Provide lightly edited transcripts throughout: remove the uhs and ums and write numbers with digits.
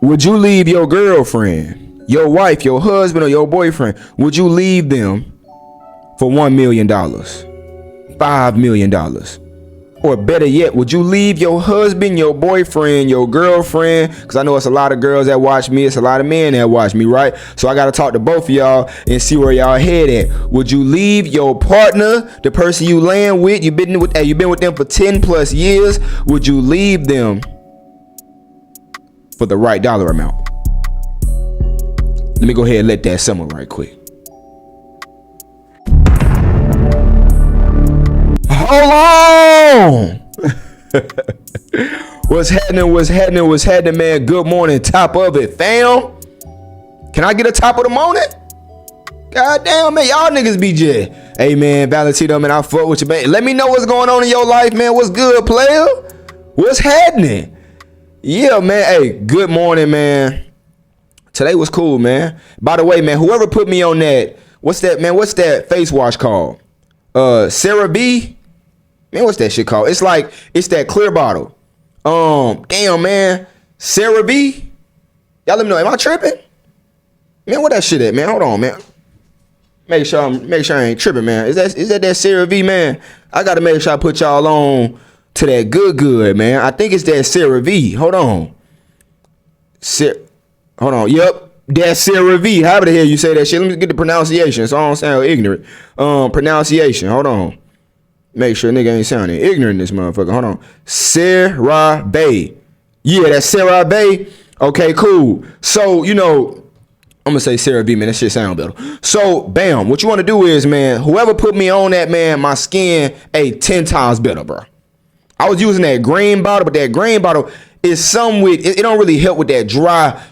Would you leave your girlfriend, your wife, your husband, or your boyfriend? Would you leave them for $1 million, $5 million? Or better yet, would you leave your husband, your boyfriend, your girlfriend? Because I know it's a lot of girls that watch me. It's a lot of men that watch me, right? So I got to talk to both of y'all and see where y'all head at. Would you leave your partner, the person you laying with? You've been with them for 10 plus years. Would you leave them for the right dollar amount? Let me go ahead and let that simmer right quick. Hold on. What's happening, man? Good morning, top of it, fam. Can I get a top of the morning? God damn, man, y'all niggas be jet. Hey, man, Valentino, man, I fuck with you, man. Let me know what's going on in your life, man. What's good, player? What's happening? Yeah, man. Hey, good morning, man. Today was cool, man. By the way, man, whoever put me on that, what's that face wash called? CeraVe? Man, what's that shit called? It's that clear bottle. Damn, man. CeraVe? Y'all let me know. Am I tripping? Man, what that shit at, man? Hold on, man. Make sure I ain't tripping, man. Is that CeraVe, man? I gotta make sure I put y'all on to that good, man. I think it's that CeraVe. Hold on. Hold on. Yep. That's CeraVe. However the hell you say that shit. Let me get the pronunciation so I don't sound ignorant. Pronunciation. Hold on. Make sure nigga ain't sounding ignorant in this motherfucker. Hold on. CeraVe. Yeah, that's CeraVe. Okay, cool. So, I'm gonna say CeraVe, man. That shit sound better. So, bam. What you want to do is, man, whoever put me on that, man, my skin, 10 times better, bro. I was using that green bottle, but that green bottle is it don't really help with that dry,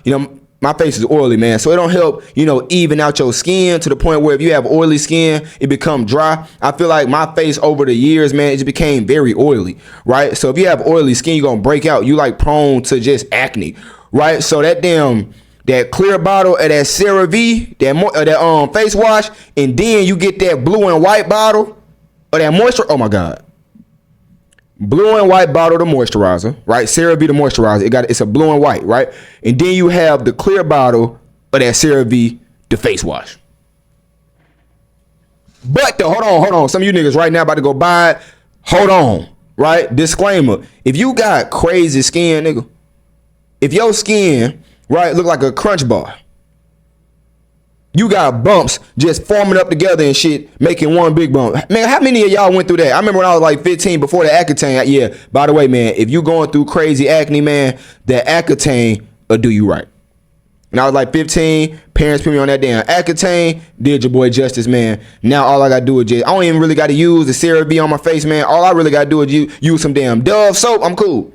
my face is oily, man. So it don't help, even out your skin to the point where if you have oily skin, it become dry. I feel like my face over the years, man, it just became very oily, right? So if you have oily skin, you're going to break out. You like prone to just acne, right? So that clear bottle of that CeraVe, that face wash, and then you get that blue and white bottle of that moisture. Oh my God. Blue and white bottle of moisturizer, right? CeraVe the moisturizer. It's a blue and white, right? And then you have the clear bottle of that CeraVe the face wash. But hold on. Some of you niggas right now about to go buy it. Hold on, right? Disclaimer. If you got crazy skin, nigga, if your skin, right, look like a Crunch bar, you got bumps just forming up together and shit, making one big bump. Man, how many of y'all went through that? I remember when I was like 15 before the Accutane. Yeah, by the way, man, if you going through crazy acne, man, that Accutane will do you right. And I was like 15, parents put me on that damn Accutane, did your boy justice, man. Now all I got to do is I don't even really got to use the CeraVe on my face, man. All I really got to do is use some damn Dove soap. I'm cool.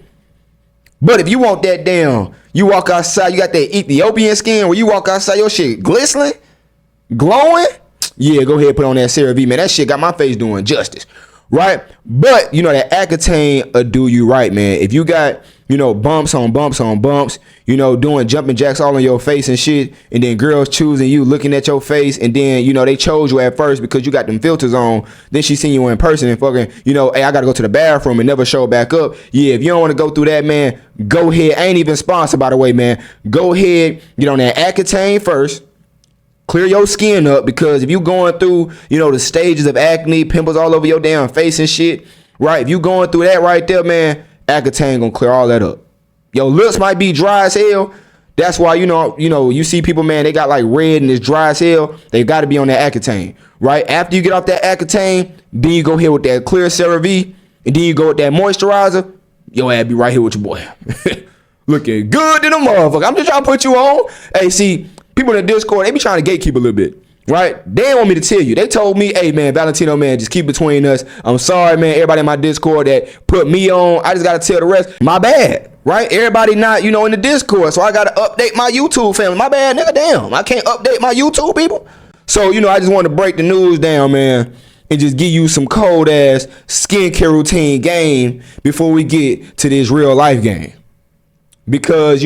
But if you want that damn, you walk outside, you got that Ethiopian skin where you walk outside, your shit glistening, glowing, yeah, go ahead and put on that CeraVe, man. That shit got my face doing justice, right? But that Accutane will do you right, man. If you got bumps on bumps on bumps, doing jumping jacks all on your face and shit, and then girls choosing you, looking at your face, and then they chose you at first because you got them filters on, then she seen you in person and fucking hey, I gotta go to the bathroom and never show back up. Yeah, if you don't want to go through that, man, go ahead. I ain't even sponsored, by the way, man. Go ahead, get on that Accutane first. Clear your skin up, because if you going through, the stages of acne, pimples all over your damn face and shit, right? If you going through that right there, man, Accutane gonna clear all that up. Your lips might be dry as hell. That's why, you see people, man, they got like red and it's dry as hell. They got to be on that Accutane, right? After you get off that Accutane, then you go here with that clear CeraVe, and then you go with that moisturizer. Your ass be right here with your boy. Looking good to the motherfucker. I'm just trying to put you on. Hey, see, people in the Discord, they be trying to gatekeep a little bit, right? They didn't want me to tell you. They told me, hey, man, Valentino, man, just keep between us. I'm sorry, man, everybody in my Discord that put me on. I just got to tell the rest. My bad, right? Everybody not, in the Discord, so I got to update my YouTube family. My bad, nigga, damn. I can't update my YouTube people. So, I just wanted to break the news down, man, and just give you some cold-ass skincare routine game before we get to this real life game. Because,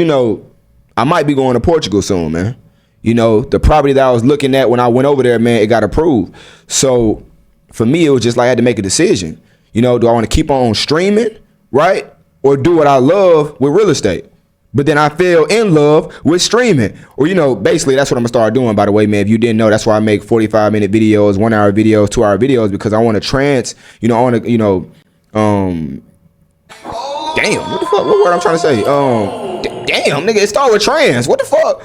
I might be going to Portugal soon, man. The property that I was looking at when I went over there, man, it got approved. So for me, it was just like I had to make a decision. Do I want to keep on streaming, right? Or do what I love with real estate? But then I fell in love with streaming. Or, you know, basically that's what I'm gonna start doing, by the way, man. If you didn't know, that's why I make 45-minute videos, 1 hour videos, 2 hour videos, because I want to I want to, damn, what the fuck? What word I'm trying to say? Damn, nigga, it start with trans. What the fuck?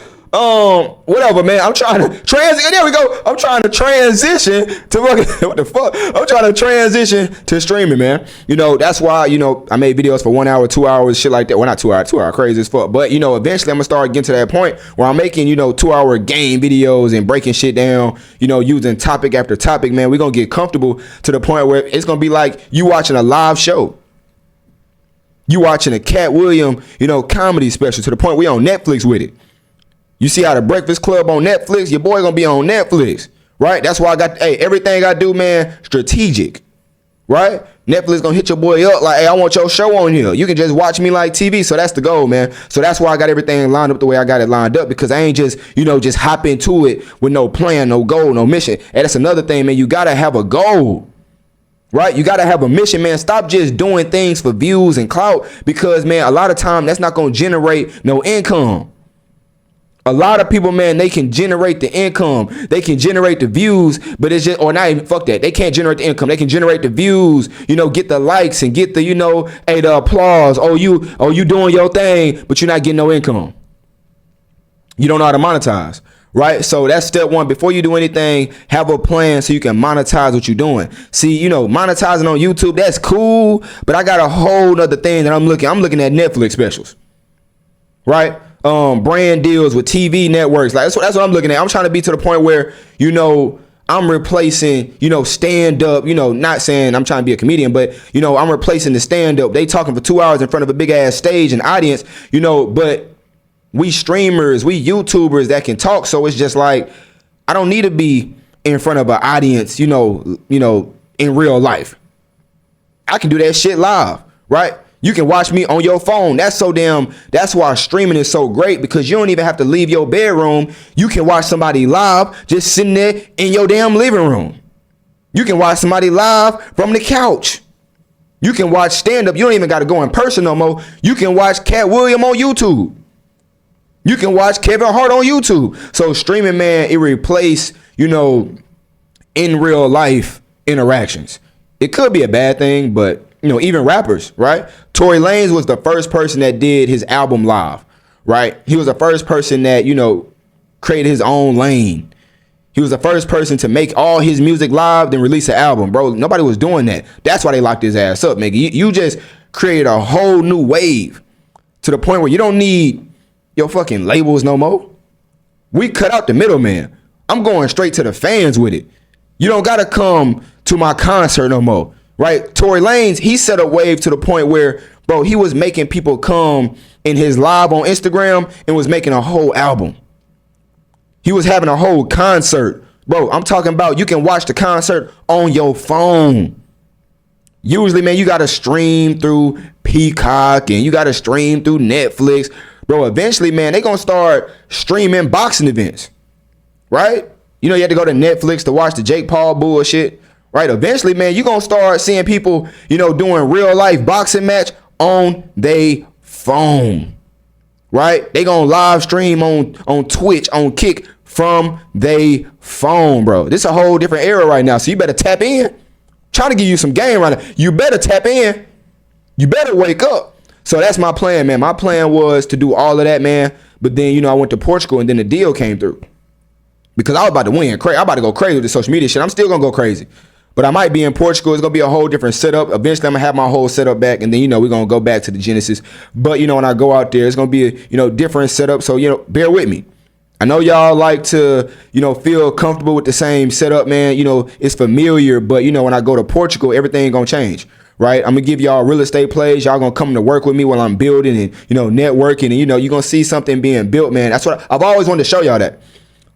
Whatever, man. I'm trying to transition. There we go. I'm trying to transition to what the fuck? I'm trying to transition to streaming, man. You know, that's why, you know, I made videos for 1 hour, 2 hours, shit like that. Well, not 2 hours, 2 hour crazy as fuck. But, you know, eventually I'm gonna start getting to that point where I'm making, 2 hour game videos and breaking shit down, using topic after topic, man. We're gonna get comfortable to the point where it's gonna be like you watching a live show. You watching a Cat Williams, comedy special, to the point we on Netflix with it. You see how the Breakfast Club on Netflix, your boy gonna be on Netflix, right? That's why I got, everything I do, man, strategic, right? Netflix gonna hit your boy up like, hey, I want your show on here. You can just watch me like TV. So that's the goal, man. So that's why I got everything lined up the way I got it lined up, because I ain't just, just hop into it with no plan, no goal, no mission. And that's another thing, man. You gotta have a goal. Right? You got to have a mission, man. Stop just doing things for views and clout, because, man, a lot of time that's not going to generate no income. A lot of people, man, they can generate the income. They can generate the views, but it's just, or not even, fuck that. They can't generate the income. They can generate the views, get the likes and get the, the applause. Oh, you doing your thing, but you're not getting no income. You don't know how to monetize. Right? So that's step one. Before you do anything, have a plan so you can monetize what you're doing. See, monetizing on YouTube, that's cool, but I got a whole other thing that I'm looking at Netflix specials. Right? Brand deals with TV networks. Like that's what I'm looking at. I'm trying to be to the point where, I'm replacing, stand up, not saying I'm trying to be a comedian, but, I'm replacing the stand up. They talking for 2 hours in front of a big ass stage and audience, but we streamers, we YouTubers that can talk. So it's just like, I don't need to be in front of an audience, in real life. I can do that shit live, right? You can watch me on your phone. That's why streaming is so great, because you don't even have to leave your bedroom. You can watch somebody live just sitting there in your damn living room. You can watch somebody live from the couch. You can watch stand up. You don't even got to go in person no more. You can watch Cat Williams on YouTube. You can watch Kevin Hart on YouTube. So streaming, man, it replaced, in real life interactions. It could be a bad thing, but, even rappers, right? Tory Lanez was the first person that did his album live, right? He was the first person that, created his own lane. He was the first person to make all his music live, then release an album, bro. Nobody was doing that. That's why they locked his ass up, nigga. You just created a whole new wave to the point where you don't need your fucking labels no more. We cut out the middleman. I'm going straight to the fans with it. You don't gotta come to my concert no more, right? Tory Lanez, he set a wave to the point where, bro, he was making people come in his live on Instagram and was making a whole album. He was having a whole concert. Bro, I'm talking about you can watch the concert on your phone. Usually, man, you gotta stream through Peacock and you gotta stream through Netflix. Bro, eventually, man, they gonna start streaming boxing events, right? You had to go to Netflix to watch the Jake Paul bullshit, right? Eventually, man, you gonna start seeing people, doing real life boxing match on they phone, right? They gonna live stream on Twitch, on Kick from they phone, bro. This is a whole different era right now, so you better tap in. Trying to give you some game right now. You better tap in. You better wake up. So that's my plan, man. My plan was to do all of that, man. But then, I went to Portugal and then the deal came through. Because I was about to win. I'm about to go crazy with the social media shit. I'm still going to go crazy. But I might be in Portugal. It's going to be a whole different setup. Eventually, I'm going to have my whole setup back. And then, we're going to go back to the Genesis. But, when I go out there, it's going to be a, different setup. So, bear with me. I know y'all like to, feel comfortable with the same setup, man. It's familiar. But, when I go to Portugal, everything going to change. Right, I'm gonna give y'all real estate plays. Y'all gonna come to work with me while I'm building and networking, and you're gonna see something being built, man. That's what I've always wanted to show y'all that.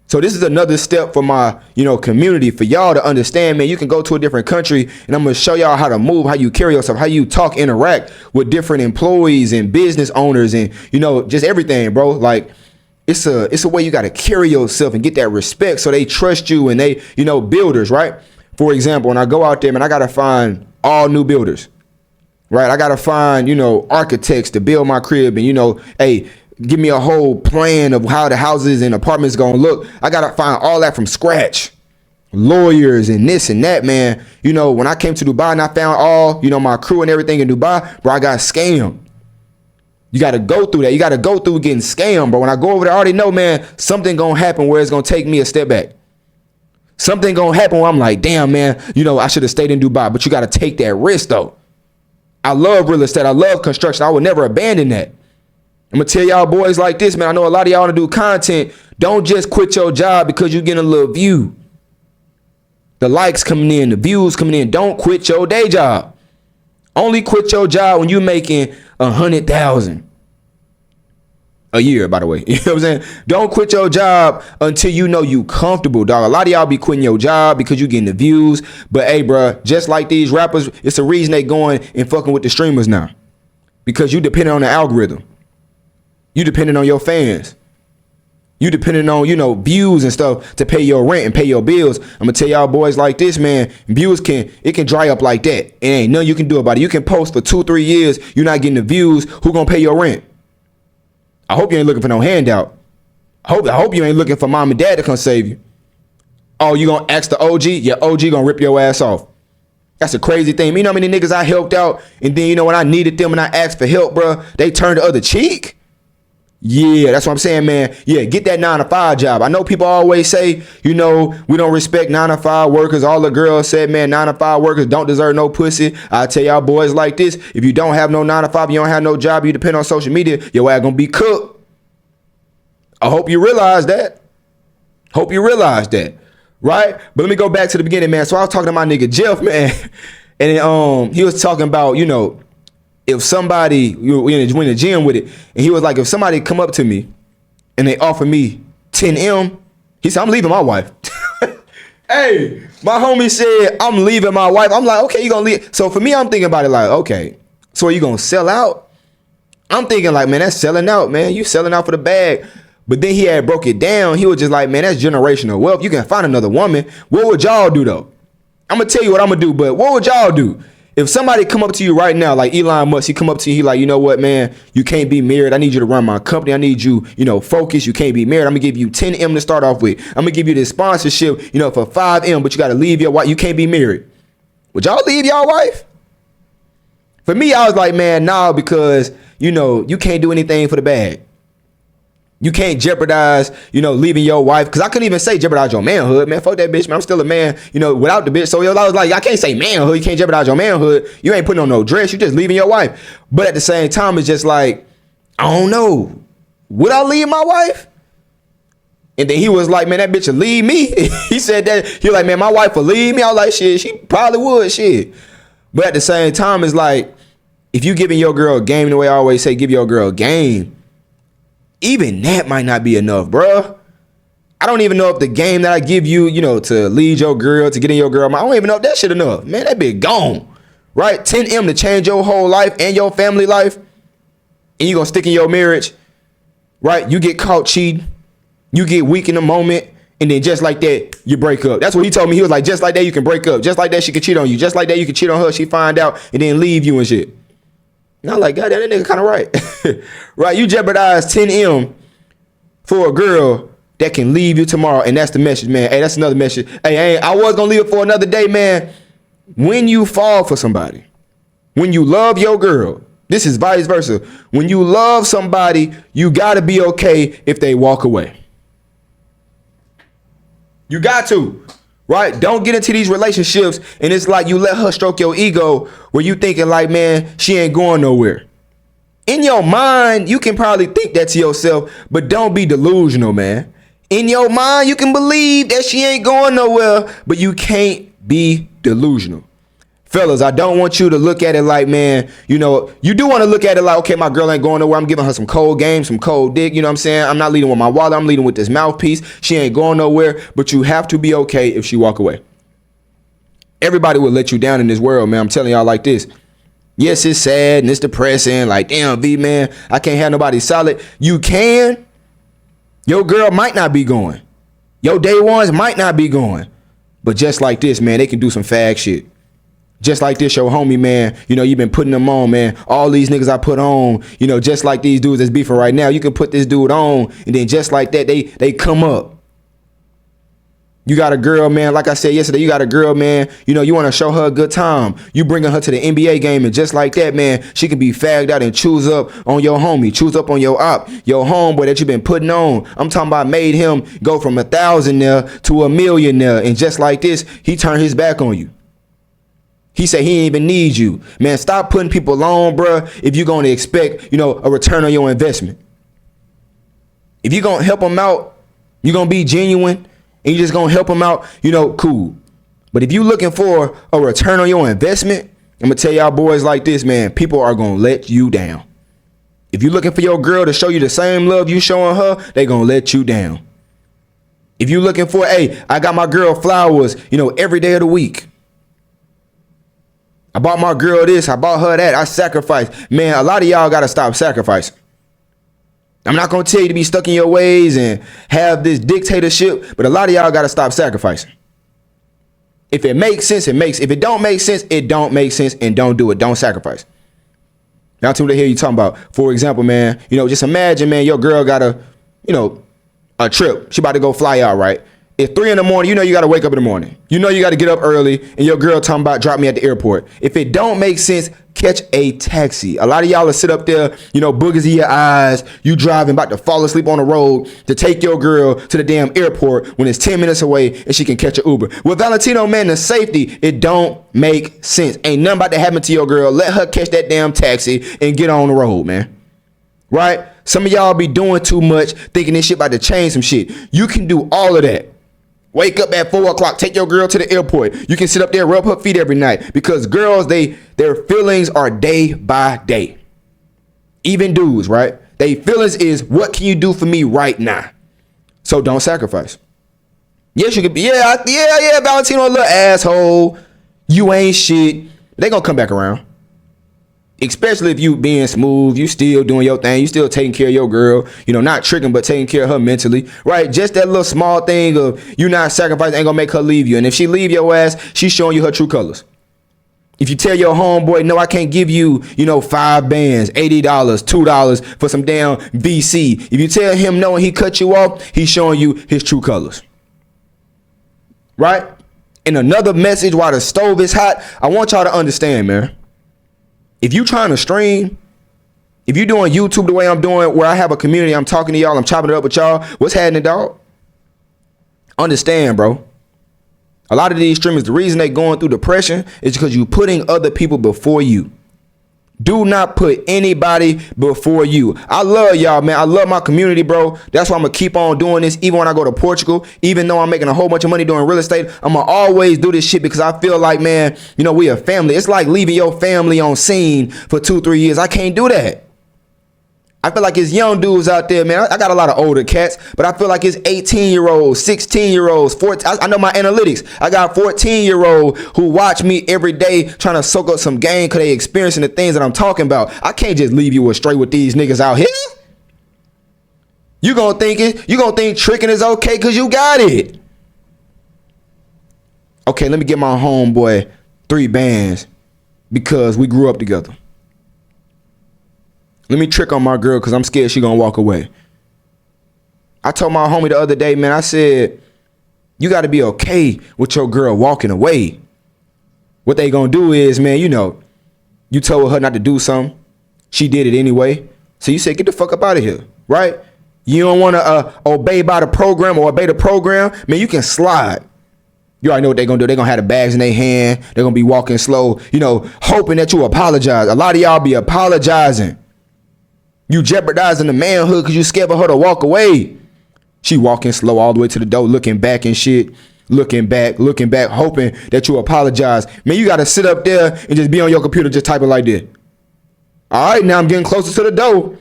So this is another step for my community, for y'all to understand, man. You can go to a different country, and I'm gonna show y'all how to move, how you carry yourself, how you talk, interact with different employees and business owners, and just everything, bro. Like it's a way you gotta carry yourself and get that respect, so they trust you and they builders, right? For example, when I go out there, man, I gotta find all new builders, right? I gotta find, architects to build my crib, and hey, give me a whole plan of how the houses and apartments gonna look. I gotta find all that from scratch. Lawyers and this and that, man. You know, when I came to Dubai and I found all, you know, my crew and everything in Dubai, bro, I got scammed. You got to go through that. You got to go through getting scammed, bro. When I go over there, I already know, man, something going to happen where it's going to take me a step back. Something going to happen where I'm like, damn, man, you know, I should have stayed in Dubai. But you got to take that risk, though. I love real estate. I love construction. I would never abandon that. I'm going to tell y'all boys like this, man. I know a lot of y'all want to do content. Don't just quit your job because you're getting a little view. The likes coming in, the views coming in. Don't quit your day job. Only quit your job when you're making 100,000 a year, by the way. You know what I'm saying? Don't quit your job until you know you comfortable, dog. A lot of y'all be quitting your job because you getting the views. But hey, bro, just like these rappers, it's a reason they going and fucking with the streamers now. Because you depending on the algorithm. You depending on your fans. You depending on, you know, views and stuff to pay your rent and pay your bills. I'm gonna tell y'all boys like this, man. Views can dry up like that. It ain't nothing you can do about it. You can post for 2-3 years. You're not getting the views. Who gonna pay your rent? I hope you ain't looking for no handout. I hope you ain't looking for mom and dad to come save you. Oh, you gonna ask the OG? Yeah, OG gonna rip your ass off. That's a crazy thing. You know how many niggas I helped out, and then, you know, when I needed them and I asked for help, bro, they turned the other cheek? Yeah, that's what I'm saying, man. Yeah, get that 9-to-5 job. I know people always say, you know, we don't respect 9-to-5 workers. All the girls said, man, 9-to-5 workers don't deserve no pussy. I tell y'all boys like this. If you don't have no 9-to-5, you don't have no job, you depend on social media, your ass gonna be cooked. I hope you realize that. Hope you realize that. Right? But let me go back to the beginning, man. So I was talking to my nigga Jeff, man. And he was talking about, you know, if somebody, we in the gym with it, and he was like, if somebody come up to me and they offer me 10M, he said, I'm leaving my wife. Hey, my homie said, I'm leaving my wife. I'm like, okay, you gonna leave. So for me, I'm thinking about it like, okay, so are you gonna sell out? I'm thinking like, man, that's selling out, man. You selling out for the bag. But then he had broke it down. He was just like, man, that's generational wealth. You can find another woman. What would y'all do though? I'm gonna tell you what I'm gonna do, but what would y'all do? If somebody come up to you right now, like Elon Musk, he come up to you, he like, you know what, man, you can't be married. I need you to run my company. I need you, you know, focus. You can't be married. I'm gonna give you 10M to start off with. I'm gonna give you this sponsorship, you know, for 5M, but you gotta leave your wife. You can't be married. Would y'all leave y'all wife? For me, I was like, man, nah, because, you know, you can't do anything for the bag. You can't jeopardize, you know, leaving your wife. Because I couldn't even say jeopardize your manhood, man. Fuck that bitch, man. I'm still a man, you know, without the bitch. So I was like, I can't say manhood. You can't jeopardize your manhood. You ain't putting on no dress. You just leaving your wife. But at the same time, it's just like, I don't know. Would I leave my wife? And then he was like, man, that bitch will leave me. He said that. He was like, man, my wife will leave me. I was like, shit, she probably would, shit. But at the same time, it's like, if you giving your girl a game, the way I always say, give your girl a game, even that might not be enough, bruh. I don't even know if the game that I give you, you know, to lead your girl, to get in your girl, I don't even know if that shit enough. Man, that bitch gone, right? 10M to change your whole life and your family life, and you gonna stick in your marriage, right? You get caught cheating, you get weak in the moment, and then just like that, you break up. That's what he told me. He was like, just like that, you can break up. Just like that, she could cheat on you. Just like that, you can cheat on her. She find out and then leave you and shit. And I'm like, God, that nigga kind of right. Right? You jeopardize 10M for a girl that can leave you tomorrow. And that's the message, man. Hey, that's another message. Hey, I was going to leave it for another day, man. When you fall for somebody, when you love your girl, this is vice versa. When you love somebody, you got to be okay if they walk away. You got to. Right? Don't get into these relationships and it's like you let her stroke your ego where you thinking like, man, she ain't going nowhere. In your mind, you can probably think that to yourself, but don't be delusional, man. In your mind, you can believe that she ain't going nowhere, but you can't be delusional. Fellas, I don't want you to look at it like, man, you know, you do want to look at it like, okay, my girl ain't going nowhere. I'm giving her some cold game, some cold dick. You know what I'm saying? I'm not leading with my wallet. I'm leading with this mouthpiece. She ain't going nowhere, but you have to be okay if she walk away. Everybody will let you down in this world, man. I'm telling y'all like this. Yes, it's sad and it's depressing. Like, damn, V, man, I can't have nobody solid. You can. Your girl might not be going. Your day ones might not be going. But just like this, man, they can do some fag shit. Just like this, your homie, man, you know, you've been putting them on, man. All these niggas I put on, you know, just like these dudes that's beefing right now, you can put this dude on, and then just like that, they come up. You got a girl, man, like I said yesterday, you got a girl, man, you know, you want to show her a good time. You bringing her to the NBA game, and just like that, man, she can be fagged out and choose up on your homie, choose up on your op, your homeboy that you've been putting on. I'm talking about made him go from 1,000 there to 1,000,000 there, and just like this, he turned his back on you. He said he didn't even need you. Man, stop putting people on, bruh, if you're going to expect, you know, a return on your investment. If you're going to help them out, you're going to be genuine, and you're just going to help them out, you know, cool. But if you're looking for a return on your investment, I'm going to tell y'all boys like this, man, people are going to let you down. If you're looking for your girl to show you the same love you showing her, they going to let you down. If you're looking for, hey, I got my girl flowers, you know, every day of the week. I bought my girl this, I bought her that, I sacrificed. Man, a lot of y'all got to stop sacrificing. I'm not going to tell you to be stuck in your ways and have this dictatorship, but a lot of y'all got to stop sacrificing. If it makes sense, it makes. If it don't make sense, it don't make sense, and don't do it. Don't sacrifice. Now, to hear you talking about, for example, man, you know, just imagine, man, your girl got a trip. She about to go fly out, right? It's 3 a.m, you know you got to wake up in the morning. You know you got to get up early, and your girl talking about drop me at the airport. If it don't make sense, catch a taxi. A lot of y'all will sit up there, you know, boogers in your eyes. You driving, about to fall asleep on the road to take your girl to the damn airport when it's 10 minutes away and she can catch an Uber. With Valentino, man, the safety, it don't make sense. Ain't nothing about to happen to your girl. Let her catch that damn taxi and get on the road, man. Right? Some of y'all be doing too much, thinking this shit about to change some shit. You can do all of that. Wake up at 4 o'clock, take your girl to the airport. You can sit up there, rub her feet every night, because girls, their feelings are day by day. Even dudes, right? They feelings is, what can you do for me right now? So don't sacrifice. Yes, you could be, yeah, Valentino, a little asshole. You ain't shit. They gonna come back around. Especially if you being smooth, you still doing your thing, you still taking care of your girl, you know, not tricking, but taking care of her mentally, right? Just that little small thing of you not sacrificing ain't gonna make her leave you. And if she leave your ass, she's showing you her true colors. If you tell your homeboy, no, I can't give you, you know, 5 bands, $80, $2 for some damn VC. If you tell him no and he cut you off, he's showing you his true colors. Right? And another message while the stove is hot, I want y'all to understand, man. If you trying to stream, if you doing YouTube the way I'm doing, where I have a community, I'm talking to y'all, I'm chopping it up with y'all, what's happening, dog? Understand, bro. A lot of these streamers, the reason they going through depression is because you putting other people before you. Do not put anybody before you. I love y'all, man. I love my community, bro. That's why I'm going to keep on doing this. Even when I go to Portugal, even though I'm making a whole bunch of money doing real estate, I'm going to always do this shit because I feel like, man, you know, we a family. It's like leaving your family on scene for 2-3 years. I can't do that. I feel like it's young dudes out there, man. I got a lot of older cats, but I feel like it's 18-year-olds, 16-year-olds, 14. I know my analytics. I got 14-year-old who watch me every day trying to soak up some game because they experiencing the things that I'm talking about. I can't just leave you straight with these niggas out here. You gonna think tricking is okay because you got it. Okay, let me get my homeboy 3 bands because we grew up together. Let me trick on my girl because I'm scared she gonna walk away. I told my homie the other day, man, I said, you got to be okay with your girl walking away. What they gonna do is, man, you know, you told her not to do something. She did it anyway. So you said, get the fuck up out of here, right? You don't want to obey by the program or obey the program. Man, you can slide. You already know what they're going to do. They're going to have the bags in their hand. They're going to be walking slow, you know, hoping that you apologize. A lot of y'all be apologizing. You jeopardizing the manhood because you scared for her to walk away. She walking slow all the way to the door, looking back and shit. Looking back, hoping that you apologize. Man, you got to sit up there and just be on your computer, just type it like this. All right, now I'm getting closer to the door.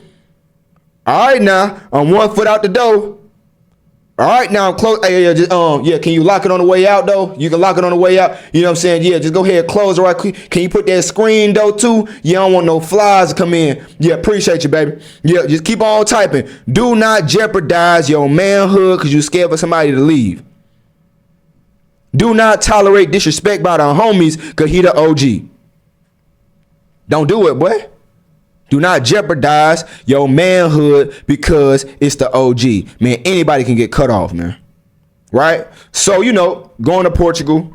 All right, now I'm 1 foot out the door. All right, now I'm close. Hey, can you lock it on the way out, though? You can lock it on the way out. You know what I'm saying? Yeah, just go ahead and close it right quick. Can you put that screen, though, too? You don't want no flies to come in. Yeah, appreciate you, baby. Yeah, just keep on typing. Do not jeopardize your manhood because you're scared for somebody to leave. Do not tolerate disrespect by the homies because he the OG. Don't do it, boy. Do not jeopardize your manhood because it's the OG. Man, anybody can get cut off, man. Right? So, going to Portugal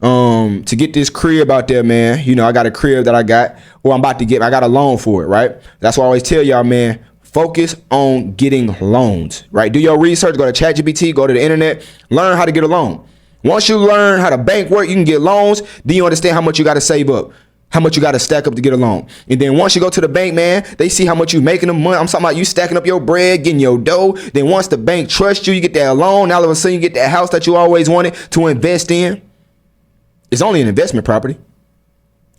to get this crib out there, man. I got a crib that I got, or I'm about to get. I got a loan for it, right? That's why I always tell y'all, man, focus on getting loans, right? Do your research, go to ChatGPT, go to the internet, learn how to get a loan. Once you learn how the bank work, you can get loans. Then you understand how much you got to save up, how much you got to stack up to get a loan. And then once you go to the bank, man, they see how much you making a month. I'm talking about you stacking up your bread, getting your dough. Then once the bank trusts you, you get that loan. Now all of a sudden you get that house that you always wanted to invest in. It's only an investment property.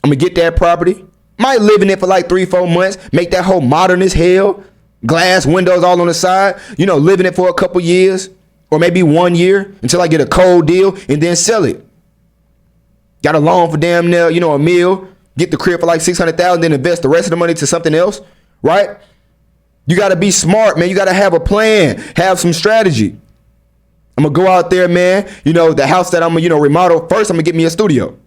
I'm going to get that property. Might live in it for like 3-4 months. Make that whole modern as hell. Glass windows all on the side. Live in it for a couple years or maybe 1 year until I get a cold deal and then sell it. Got a loan for damn near, $1 million. Get the crib for like $600,000, then invest the rest of the money to something else, right? You got to be smart, man. You got to have a plan, have some strategy. I'm going to go out there, man. The house that I'm going to, remodel. First, I'm going to get me a studio.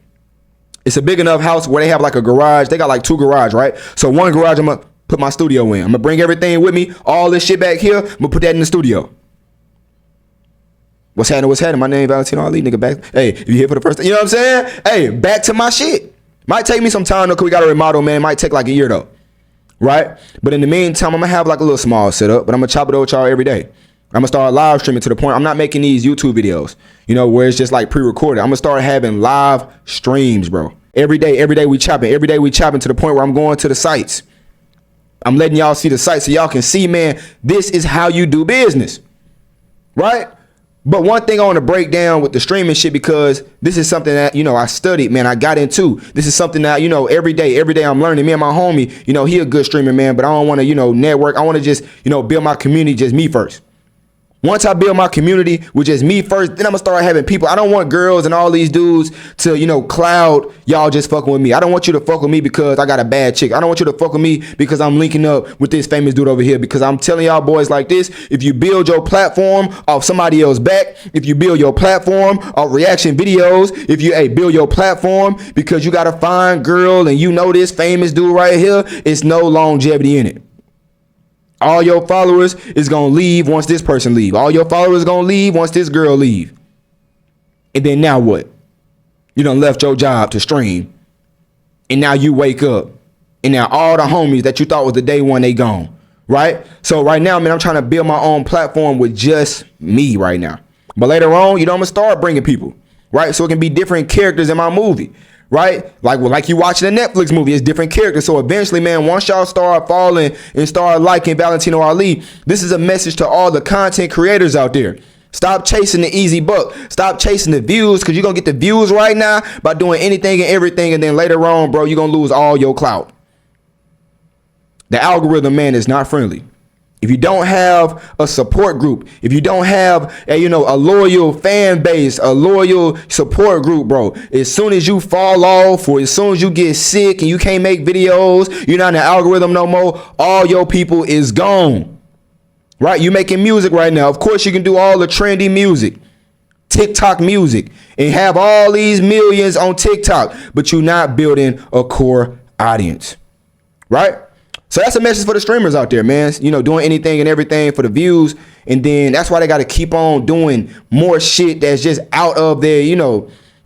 It's a big enough house where they have like a garage. They got like 2 garages, right? So one garage, I'm going to put my studio in. I'm going to bring everything with me. All this shit back here, I'm going to put that in the studio. What's happening? My name Valentino Ali, nigga. Back. Hey, if you here for the first time, you know what I'm saying? Hey, back to my shit. Might take me some time though, cause we got to remodel, man. It might take like a year though, right? But in the meantime, I'm gonna have like a little small setup, but I'm gonna chop it over with y'all every day. I'm gonna start live streaming to the point I'm not making these YouTube videos, where it's just like pre-recorded. I'm gonna start having live streams, bro. Every day we chopping. Every day we chopping to the point where I'm going to the sites. I'm letting y'all see the sites so y'all can see, man, this is how you do business, right? But one thing I want to break down with the streaming shit, because this is something that, I studied, man, I got into. This is something that, every day I'm learning. Me and my homie, he a good streamer, man, but I don't want to, network. I want to just, build my community, just me first. Once I build my community with just me first, then I'm gonna start having people. I don't want girls and all these dudes to, cloud y'all just fucking with me. I don't want you to fuck with me because I got a bad chick. I don't want you to fuck with me because I'm linking up with this famous dude over here. Because I'm telling y'all boys like this, if you build your platform off somebody else's back, if you build your platform off reaction videos, if you build your platform because you got a fine girl and this famous dude right here, it's no longevity in it. All your followers is going to leave once this person leave. All your followers going to leave once this girl leave. And then now what? You done left your job to stream. And now you wake up. And now all the homies that you thought was the day one, they gone. Right? So right now, man, I'm trying to build my own platform with just me right now. But later on, I'm going to start bringing people. Right? So it can be different characters in my movie. Right? Like you watching a Netflix movie, it's different characters. So eventually, man, once y'all start following and start liking Valentino Ali, this is a message to all the content creators out there. Stop chasing the easy buck. Stop chasing the views, because you're going to get the views right now by doing anything and everything. And then later on, bro, you're going to lose all your clout. The algorithm, man, is not friendly. If you don't have a support group, if you don't have a loyal fan base, a loyal support group, bro, as soon as you fall off or as soon as you get sick and you can't make videos, you're not in the algorithm no more, all your people is gone. Right? You making music right now. Of course, you can do all the trendy music, TikTok music, and have all these millions on TikTok, but you're not building a core audience. Right? So that's a message for the streamers out there, man. Doing anything and everything for the views. And then that's why they got to keep on doing more shit that's just out of there.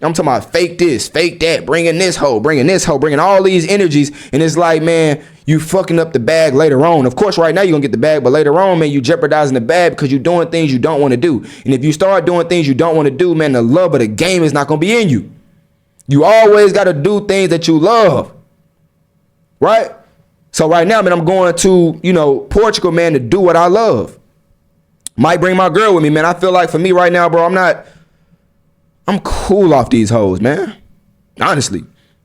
I'm talking about fake this, fake that, bringing this hoe, bringing all these energies. And it's like, man, you fucking up the bag later on. Of course, right now you're going to get the bag, but later on, man, you jeopardizing the bag because you're doing things you don't want to do. And if you start doing things you don't want to do, man, the love of the game is not going to be in you. You always got to do things that you love. Right? So right now, man, I'm going to, Portugal, man, to do what I love. Might bring my girl with me, man. I feel like for me right now, bro, I'm cool off these hoes, man. Honestly.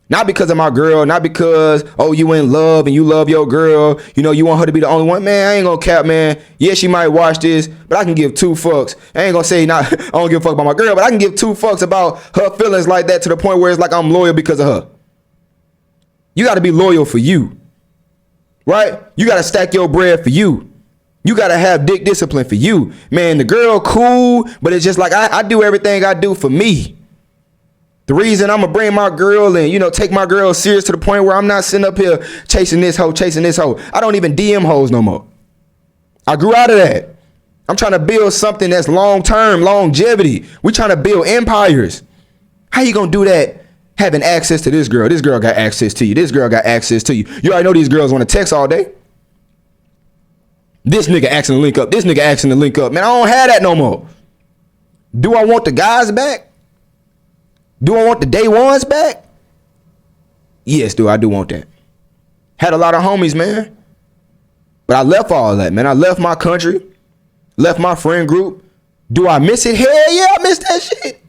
Not because of my girl, not because, you in love and you love your girl. You want her to be the only one. Man, I ain't gonna cap, man. Yeah, she might watch this, but I can give 2 fucks. I ain't gonna say I don't give a fuck about my girl, but I can give 2 fucks about her feelings like that to the point where it's like I'm loyal because of her. You got to be loyal for you. Right? You got to stack your bread for you. You got to have discipline for you. Man, the girl cool, but it's just like I do everything I do for me. The reason I'm gonna bring my girl and, you know, take my girl serious to the point where I'm not sitting up here chasing this hoe. I don't even DM hoes no more. I grew out of that. I'm trying to build something that's long-term, longevity. We trying to build empires. How you gonna do that having access to this girl? This girl got access to you. This girl got access to you. You already know these girls want to text all day. This nigga asking to link up. This nigga asking to link up. Man, I don't have that no more. Do I want the guys back? Do I want the day ones back? Yes, I do want that. Had a lot of homies, man. But I left all that, man. I left my country, left my friend group. Do I miss it? Hell yeah, I miss that shit.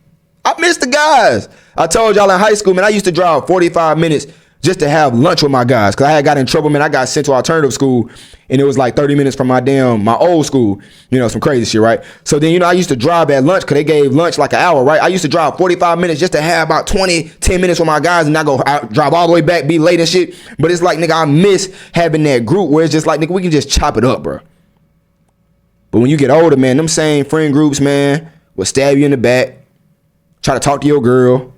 I miss the guys. I told y'all in high school, man, I used to drive 45 minutes just to have lunch with my guys. Cause I had got in trouble, man. I got sent to alternative school and it was like 30 minutes from my old school, you know, some crazy shit, right? So then, you know, I used to drive at lunch cause they gave lunch like an hour, right? I used to drive 45 minutes just to have about 10 minutes with my guys and not go drive all the way back, be late and shit. But it's like, nigga, I miss having that group where it's just like, nigga, we can just chop it up, bro. But when you get older, man, them same friend groups, man, will stab you in the back, try to talk to your girl,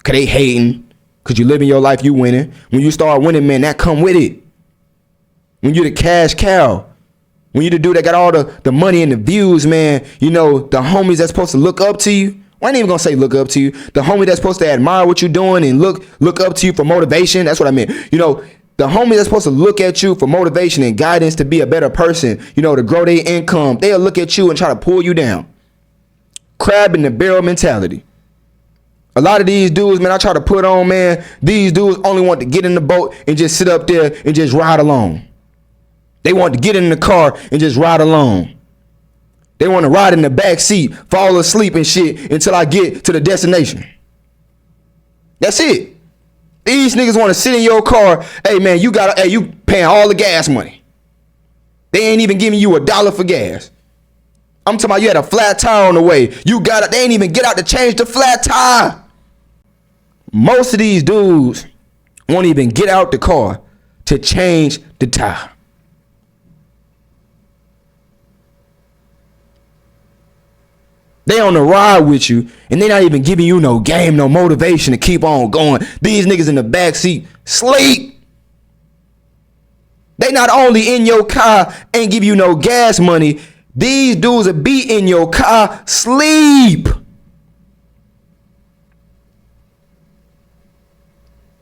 cause they hating. Cause you living your life, you winning. When you start winning, man, that come with it. When you the cash cow, when you the dude that got all the money and the views, man, you know, the homies that's supposed to look up to you. I ain't even gonna say look up to you. The homie that's supposed to admire what you're doing and look up to you for motivation. That's what I meant. You know, the homie that's supposed to look at you for motivation and guidance to be a better person, you know, to grow their income. They'll look at you and try to pull you down. Crab in the barrel mentality. A lot of these dudes, man, I try to put on, man, these dudes only want to get in the boat and just sit up there and just ride along. They want to get in the car and just ride along. They want to ride in the back seat, fall asleep and shit until I get to the destination. That's it. These niggas want to sit in your car. Hey, man, you paying all the gas money. They ain't even giving you $1 for gas. I'm talking about you had a flat tire on the way. They ain't even get out to change the flat tire. Most of these dudes won't even get out the car to change the tire. They on the ride with you and they not even giving you no game, no motivation to keep on going. These niggas in the back seat sleep. They not only in your car ain't give you no gas money, these dudes will be in your car sleep.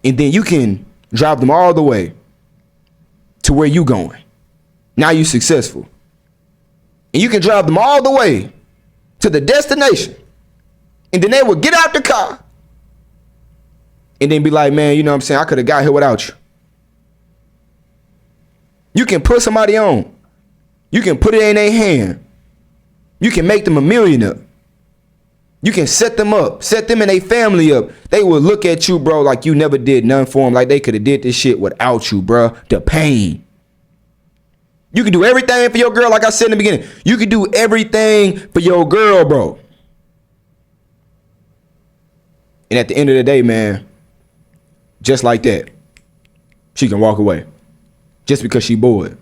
And then you can drive them all the way to where you going. Now you successful. And you can drive them all the way to the destination. And then they will get out the car. And then be like, man, you know what I'm saying? I could have got here without you. You can put somebody on. You can put it in their hand. You can make them a millionaire. You can set them up, set them and their family up. They will look at you, bro, like you never did none for them, like they could have did this shit without you, bro. The pain. You can do everything for your girl, like I said in the beginning. You can do everything for your girl, bro. And at the end of the day, man, just like that, she can walk away. Just because she bored.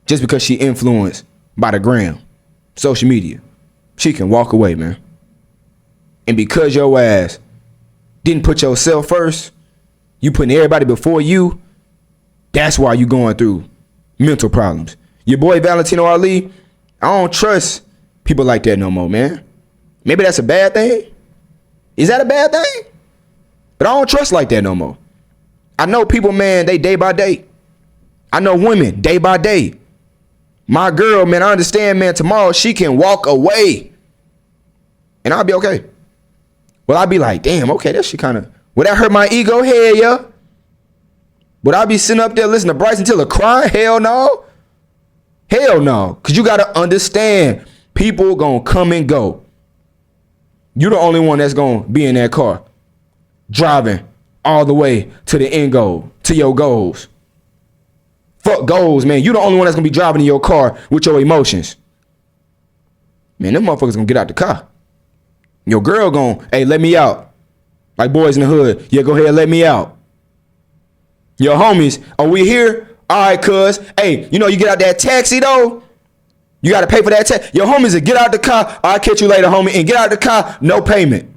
Just because she influenced by the gram, social media. She can walk away, man. And because your ass didn't put yourself first, you putting everybody before you, that's why you going through mental problems. Your boy Valentino Ali, I don't trust people like that no more, man. Maybe that's a bad thing. Is that a bad thing? But I don't trust like that no more. I know people, man, they day by day. I know women day by day. My girl, man, I understand, man, tomorrow she can walk away. And I'll be okay. Well, I'll be like, damn, okay, that shit kind of, would that hurt my ego? Hell yeah. Would I be sitting up there listening to Bryson Tiller crying? Hell no. Hell no. Because you got to understand, people going to come and go. You're the only one that's going to be in that car, driving all the way to the end goal, to your goals. Fuck goals, man. You're the only one that's going to be driving in your car with your emotions. Man, them motherfuckers going to get out the car. Your girl going, hey, let me out. Like boys in the hood. Yeah, go ahead, let me out. Your homies, are we here? All right, cuz. Hey, you know, you get out that taxi, though. You got to pay for that taxi. Your homies will get out the car. I'll catch you later, homie. And get out the car, no payment.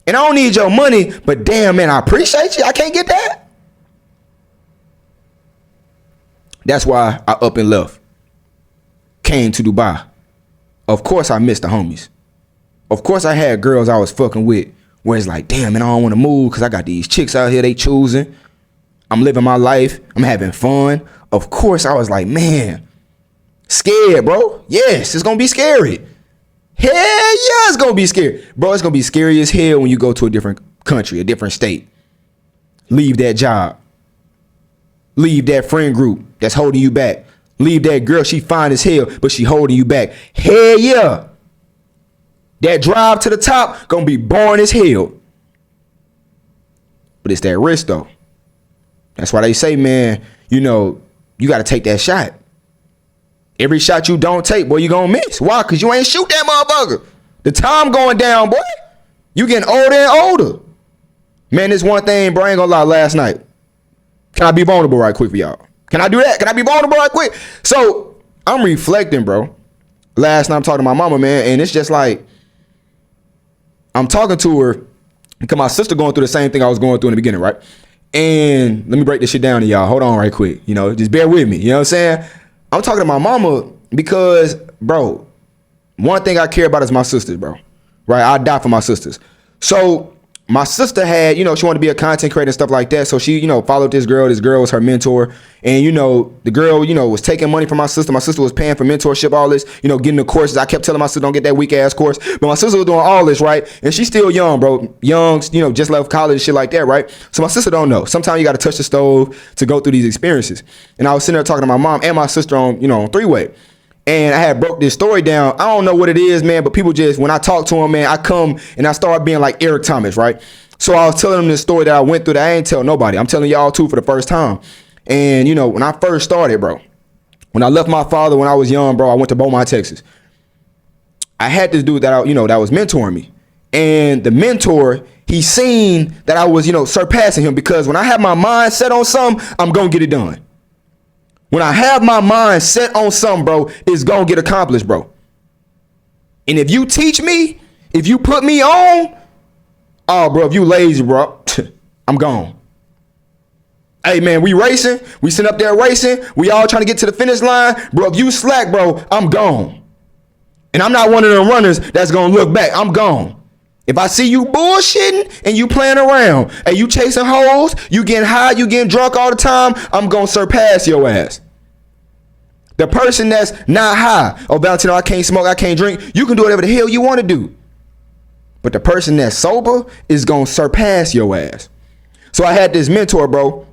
And I don't need your money, but damn, man, I appreciate you. I can't get that. That's why I up and left. Came to Dubai. Of course, I missed the homies. Of course, I had girls I was fucking with where it's like, damn, man, I don't want to move because I got these chicks out here they choosing. I'm living my life. I'm having fun. Of course, I was like, man, scared, bro. Yes, it's going to be scary. Hell yeah, it's going to be scary. Bro, it's going to be scary as hell when you go to a different country, a different state. Leave that job. Leave that friend group that's holding you back. Leave that girl, she fine as hell, but she holding you back. Hell yeah. That drive to the top gonna be boring as hell. But it's that risk though. That's why they say, man, you know, you gotta take that shot. Every shot you don't take, boy, you gonna miss. Why? Cause you ain't shoot that motherfucker. The time going down, boy. You getting older and older. Man, this one thing, bro, I ain't gonna lie, last night. Can I be vulnerable right quick for y'all? Can I do that? Can I be vulnerable right quick? So I'm reflecting, bro. Last night I'm talking to my mama, man, and it's just like I'm talking to her because my sister going through the same thing I was going through in the beginning, right? And let me break this shit down to y'all. Hold on right quick. You know, just bear with me. You know what I'm saying? I'm talking to my mama because, bro, one thing I care about is my sisters, bro. Right? I die for my sisters. So my sister had, you know, she wanted to be a content creator and stuff like that. So she, you know, followed this girl. This girl was her mentor. And, you know, the girl, you know, was taking money from my sister. My sister was paying for mentorship, all this, you know, getting the courses. I kept telling my sister, don't get that weak ass course. But my sister was doing all this, right? And she's still young, bro. Young, you know, just left college, shit like that, right? So my sister don't know. Sometimes you got to touch the stove to go through these experiences. And I was sitting there talking to my mom and my sister on, you know, on three-way. And I had broke this story down. I don't know what it is, man, but people just, when I talk to them, man, I come and I start being like Eric Thomas, right? So I was telling them this story that I went through that I ain't tell nobody. I'm telling y'all too for the first time. And, you know, when I first started, bro, when I left my father when I was young, bro, I went to Beaumont, Texas. I had this dude that that was mentoring me. And the mentor, he seen that I was, you know, surpassing him because when I have my mind set on something, I'm going to get it done. When I have my mind set on something, bro, it's going to get accomplished, bro. And if you teach me, if you put me on, oh, bro, if you lazy, bro, I'm gone. Hey, man, we racing. We sitting up there racing. We all trying to get to the finish line. Bro, if you slack, bro, I'm gone. And I'm not one of them runners that's going to look back. I'm gone. If I see you bullshitting and you playing around and you chasing hoes, you getting high, you getting drunk all the time, I'm going to surpass your ass. The person that's not high, oh, Valentino, I can't smoke, I can't drink, you can do whatever the hell you want to do. But the person that's sober is going to surpass your ass. So I had this mentor, bro.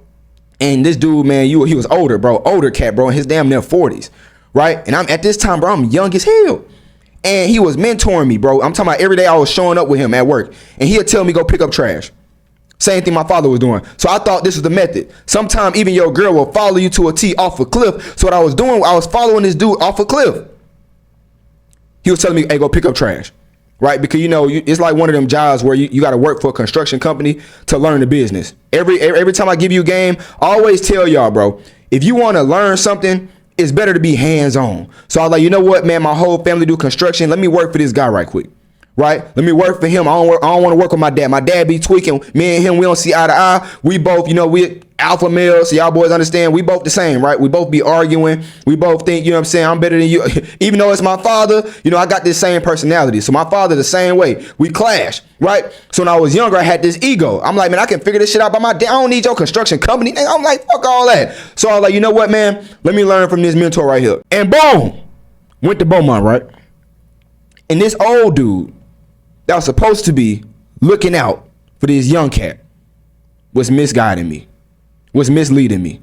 And this dude, man, he was older, bro. Older cat, bro. In his damn near 40s. Right? And I'm at this time, bro, I'm young as hell. And he was mentoring me, bro. I'm talking about every day I was showing up with him at work. And he'd tell me go pick up trash. Same thing my father was doing. So I thought this was the method. Sometimes even your girl will follow you to a T off a cliff. So what I was doing, I was following this dude off a cliff. He was telling me, hey, go pick up trash. Right? Because, you know, it's like one of them jobs where you got to work for a construction company to learn the business. Every time I give you a game, I always tell y'all, bro, if you want to learn something, it's better to be hands-on. So I was like, you know what, man, my whole family do construction. Let me work for this guy right quick. Right? Let me work for him. I don't want to work with my dad. My dad be tweaking. Me and him, we don't see eye to eye. We both, you know, we alpha males. So y'all boys understand. We both the same, right? We both be arguing. We both think, you know what I'm saying, I'm better than you. Even though it's my father, you know, I got this same personality. So my father the same way. We clash, right? So when I was younger, I had this ego. I'm like, man, I can figure this shit out by my dad. I don't need your construction company. I'm like, fuck all that. So I was like, you know what, man? Let me learn from this mentor right here. And boom, went to Beaumont, right? And this old dude that was supposed to be looking out for this young cat was misguiding me, was misleading me.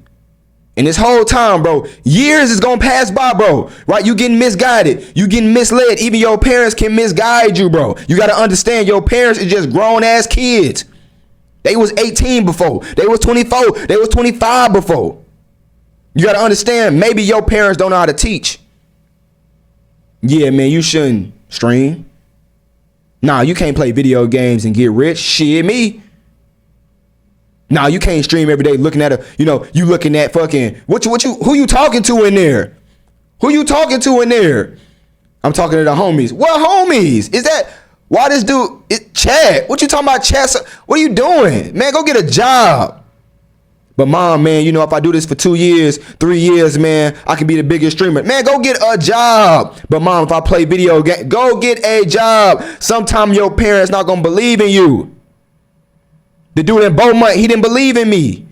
And this whole time, bro, years is gonna pass by, bro, right? You getting misguided, you getting misled. Even your parents can misguide you, bro. You gotta understand your parents is just grown ass kids. They was 18 before, they was 24, they was 25 before. You gotta understand, maybe your parents don't know how to teach. Yeah, man, you shouldn't stream. Nah, you can't play video games and get rich. Shit, me. Nah, you can't stream every day looking at you looking at fucking, who you talking to in there? Who you talking to in there? I'm talking to the homies. What homies? Is that, why this dude, chat. What you talking about chat? What are you doing? Man, go get a job. But mom, man, you know, if I do this for 2 years, 3 years, man, I can be the biggest streamer. Man, go get a job. But mom, if I play video game, go get a job. Sometime your parents not gonna believe in you. The dude in Beaumont, he didn't believe in me.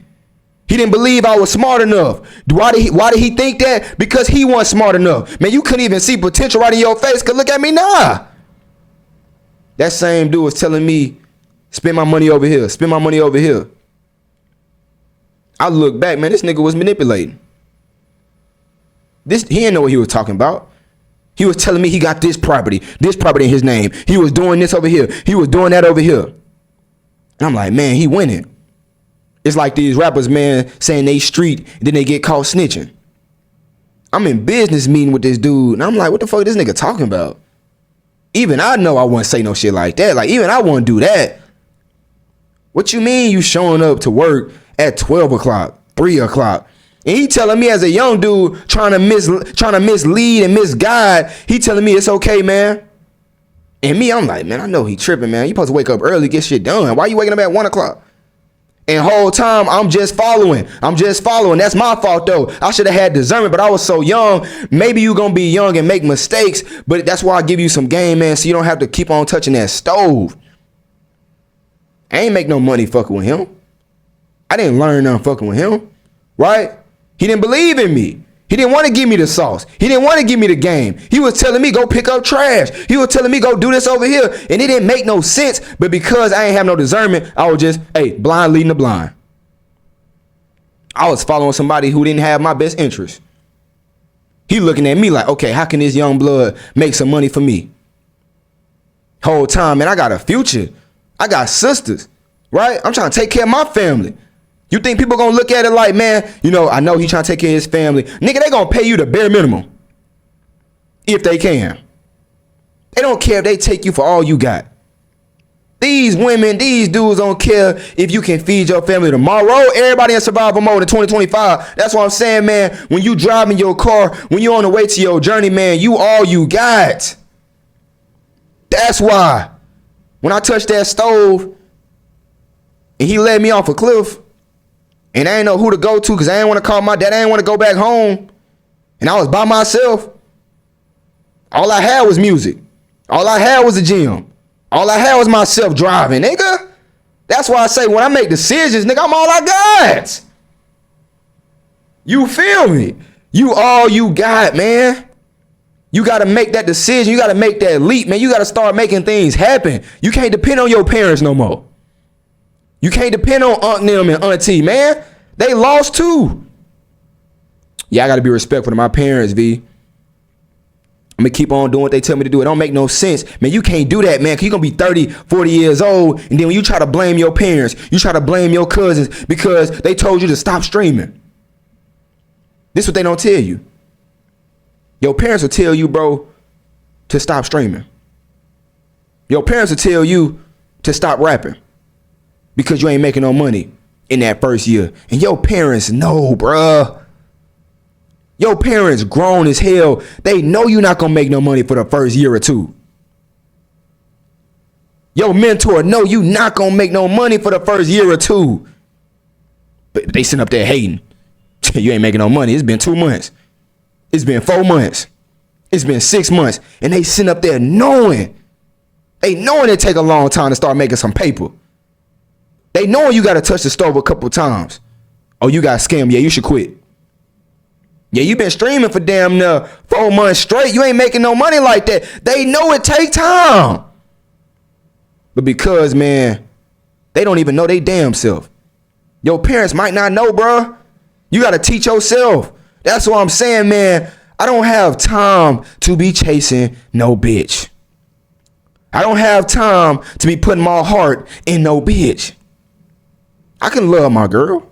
He didn't believe I was smart enough. Why did he think that? Because he wasn't smart enough. Man, you couldn't even see potential right in your face. Cause look at me now. That same dude was telling me, spend my money over here. Spend my money over here. I look back, man, this nigga was manipulating. He didn't know what he was talking about. He was telling me he got this property in his name. He was doing this over here. He was doing that over here. And I'm like, man, he winning. It's like these rappers, man, saying they street, and then they get caught snitching. I'm in business meeting with this dude, and I'm like, what the fuck is this nigga talking about? Even I know I wouldn't say no shit like that. Like, even I wouldn't do that. What you mean you showing up to work at 12 o'clock, 3 o'clock? And he telling me as a young dude trying to mislead and misguide, he telling me it's okay, man. And me, I'm like, man, I know he tripping, man. You supposed to wake up early, get shit done. Why you waking up at 1 o'clock? And whole time I'm just following. That's my fault though. I should have had discernment, but I was so young. Maybe you gonna be young and make mistakes, but that's why I give you some game, man, so you don't have to keep on touching that stove. I ain't make no money fucking with him. I didn't learn nothing fucking with him, right? He didn't believe in me. He didn't want to give me the sauce. He didn't want to give me the game. He was telling me go pick up trash. He was telling me go do this over here. And it didn't make no sense. But because I ain't have no discernment, I was just, blind leading the blind. I was following somebody who didn't have my best interest. He looking at me like, okay, how can this young blood make some money for me? Whole time, man, I got a future. I got sisters, right? I'm trying to take care of my family. You think people gonna look at it like, man, you know, I know he trying to take care of his family. Nigga, they gonna pay you the bare minimum. If they can. They don't care if they take you for all you got. These women, these dudes don't care if you can feed your family tomorrow. Everybody in survival mode in 2025. That's what I'm saying, man. When you driving your car, when you're on the way to your journey, man, you all you got. That's why. When I touched that stove and he led me off a cliff, and I ain't know who to go to because I ain't want to call my dad. I ain't want to go back home. And I was by myself. All I had was music. All I had was a gym. All I had was myself driving, nigga. That's why I say when I make decisions, nigga, I'm all I got. You feel me? You all you got, man. You got to make that decision. You got to make that leap, man. You got to start making things happen. You can't depend on your parents no more. You can't depend on Aunt them and Auntie, man. They lost too. Yeah, I got to be respectful to my parents, V. I'm going to keep on doing what they tell me to do. It don't make no sense. Man, you can't do that, man, because you're going to be 30, 40 years old, and then when you try to blame your parents, you try to blame your cousins because they told you to stop streaming. This is what they don't tell you. Your parents will tell you, bro, to stop streaming. Your parents will tell you to stop rapping. Because you ain't making no money in that first year. And your parents know, bruh. Your parents grown as hell. They know you're not gonna make no money for the first year or two. Your mentor know you not gonna make no money for the first year or two. But they sitting up there hating. You ain't making no money. It's been 2 months. It's been 4 months. It's been 6 months. And they sitting up there knowing. They knowing it take a long time to start making some paper. They knowing you got to touch the stove a couple times. Oh, you got scammed. Yeah, you should quit. Yeah, you been streaming for damn near 4 months straight. You ain't making no money like that. They know it take time. But because, man, they don't even know they damn self. Your parents might not know, bro. You got to teach yourself. That's what I'm saying, man. I don't have time to be chasing no bitch. I don't have time to be putting my heart in no bitch. I can love my girl.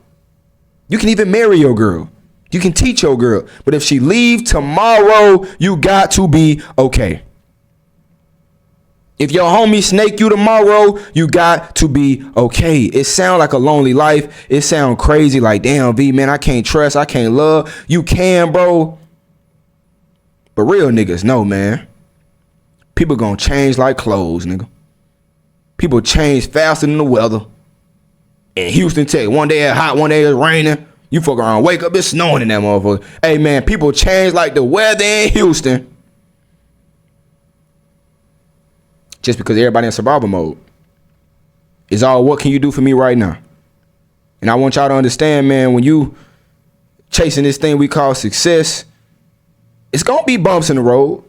You can even marry your girl. You can teach your girl. But if she leave tomorrow, you got to be okay. If your homie snake you tomorrow, you got to be okay. It sound like a lonely life. It sound crazy like, damn, V, man, I can't trust. I can't love. You can, bro. But real niggas know, man. People gonna change like clothes, nigga. People change faster than the weather. In Houston, Texas, one day it's hot, one day it's raining. You fuck around, wake up, it's snowing in that motherfucker. Hey man, people change like the weather in Houston. Just because everybody in survival mode. It's all, what can you do for me right now? And I want y'all to understand, man, when you chasing this thing we call success, it's gonna be bumps in the road.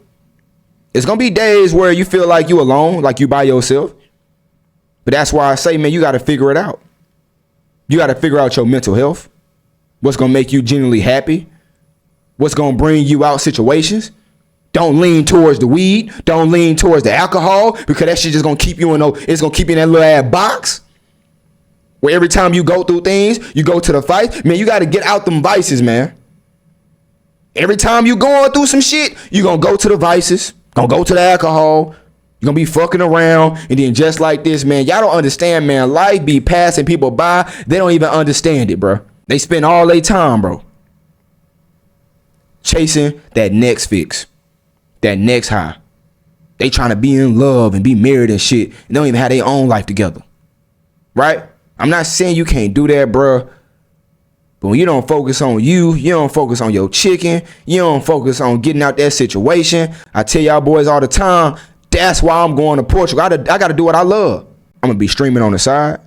It's gonna be days where you feel like you alone, like you by yourself. But that's why I say, man, you gotta figure it out. You gotta figure out your mental health. What's gonna make you genuinely happy? What's gonna bring you out situations? Don't lean towards the weed. Don't lean towards the alcohol, because that shit just gonna keep you it's gonna keep you in that little ass box where every time you go through things, you go to the fight. Man, you gotta get out them vices, man. Every time you going through some shit, you gonna go to the vices, gonna go to the alcohol. You're gonna be fucking around, and then just like this, man, y'all don't understand, man. Life be passing people by. They don't even understand it, bro. They spend all their time, bro, chasing that next fix, that next high. They trying to be in love and be married and shit, and they don't even have their own life together, right? I'm not saying you can't do that, bro. But when you don't focus on you don't focus on your chicken, you don't focus on getting out that situation. I tell y'all boys all the time, that's why I'm going to Portugal. I got to do what I love. I'm going to be streaming on the side.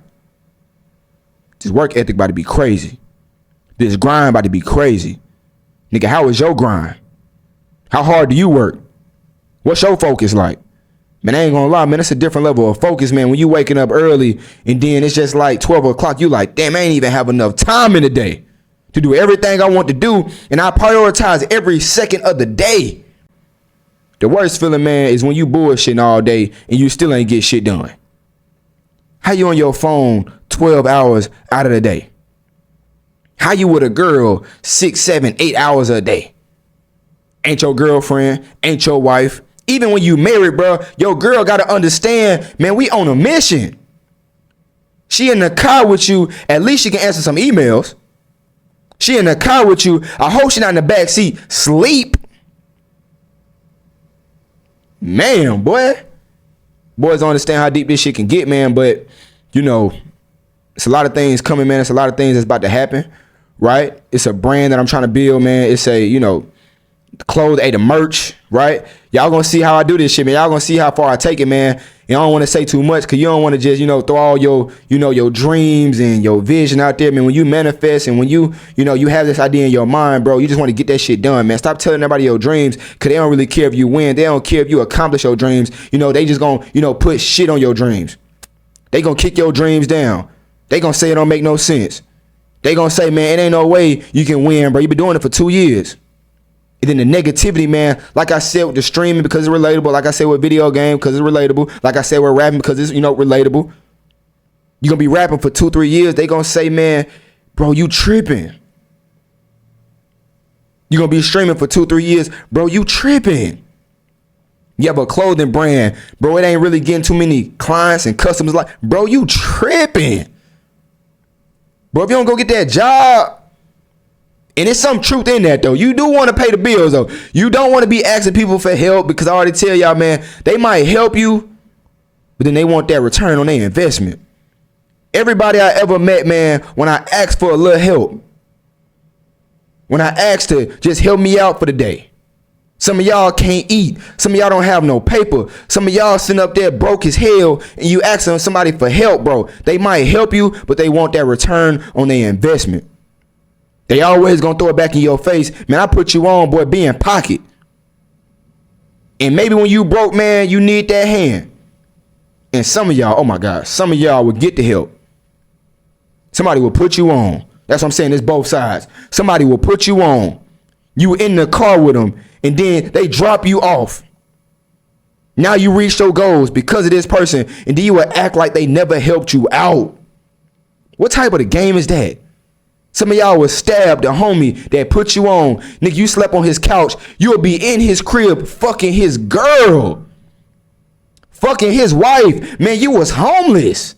This work ethic about to be crazy. This grind about to be crazy. Nigga, how is your grind? How hard do you work? What's your focus like? Man, I ain't gonna lie, man, it's a different level of focus, man. When you waking up early and then it's just like 12 o'clock, you like, damn, I ain't even have enough time in the day to do everything I want to do. And I prioritize every second of the day. The worst feeling, man, is when you bullshitting all day and you still ain't get shit done. How you on your phone 12 hours out of the day? How you with a girl 6, 7, 8 hours a day? Ain't your girlfriend, ain't your wife. Even when you married, bro, your girl got to understand, man, we on a mission. She in the car with you. At least she can answer some emails. She in the car with you. I hope she not in the back seat sleep. Man, boy. Boys don't understand how deep this shit can get, man. But, you know, it's a lot of things coming, man. It's a lot of things that's about to happen, right? It's a brand that I'm trying to build, man. It's a, you know, the clothes, the merch, right? Y'all gonna see how I do this shit, man. Y'all gonna see how far I take it, man. And I don't want to say too much, because you don't want to just, you know, throw all your, you know, your dreams and your vision out there, man. When you manifest and when you know, you have this idea in your mind, bro, you just want to get that shit done, man. Stop telling everybody your dreams, because they don't really care if you win. They don't care if you accomplish your dreams. You know, they just gonna, you know, put shit on your dreams. They gonna kick your dreams down. They gonna say it don't make no sense. They gonna say, man, it ain't no way you can win, bro. You been doing it for 2 years. And then the negativity, man, like I said with the streaming, because it's relatable. Like I said with video game, because it's relatable. Like I said with rapping, because it's, you know, relatable. You're going to be rapping for 2-3 years. They going to say, man, bro, you tripping. You're going to be streaming for 2-3 years. Bro, you tripping. You have a clothing brand. Bro, it ain't really getting too many clients and customers. Like, bro, you tripping. Bro, if you don't go get that job. And there's some truth in that, though. You do want to pay the bills, though. You don't want to be asking people for help, because I already tell y'all, man, they might help you, but then they want that return on their investment. Everybody I ever met, man, when I asked for a little help, when I asked to just help me out for the day, some of y'all can't eat. Some of y'all don't have no paper. Some of y'all sitting up there broke as hell, and you asking somebody for help, bro. They might help you, but they want that return on their investment. They always gonna throw it back in your face. Man, I put you on, boy, be in pocket. And maybe when you broke, man, you need that hand. And some of y'all, oh my God, some of y'all will get the help. Somebody will put you on. That's what I'm saying, it's both sides. Somebody will put you on. You in the car with them, and then they drop you off. Now you reach your goals because of this person, and then you will act like they never helped you out. What type of the game is that? Some of y'all was stabbed a homie that put you on. Nigga, you slept on his couch. You'll be in his crib fucking his girl. Fucking his wife. Man, you was homeless.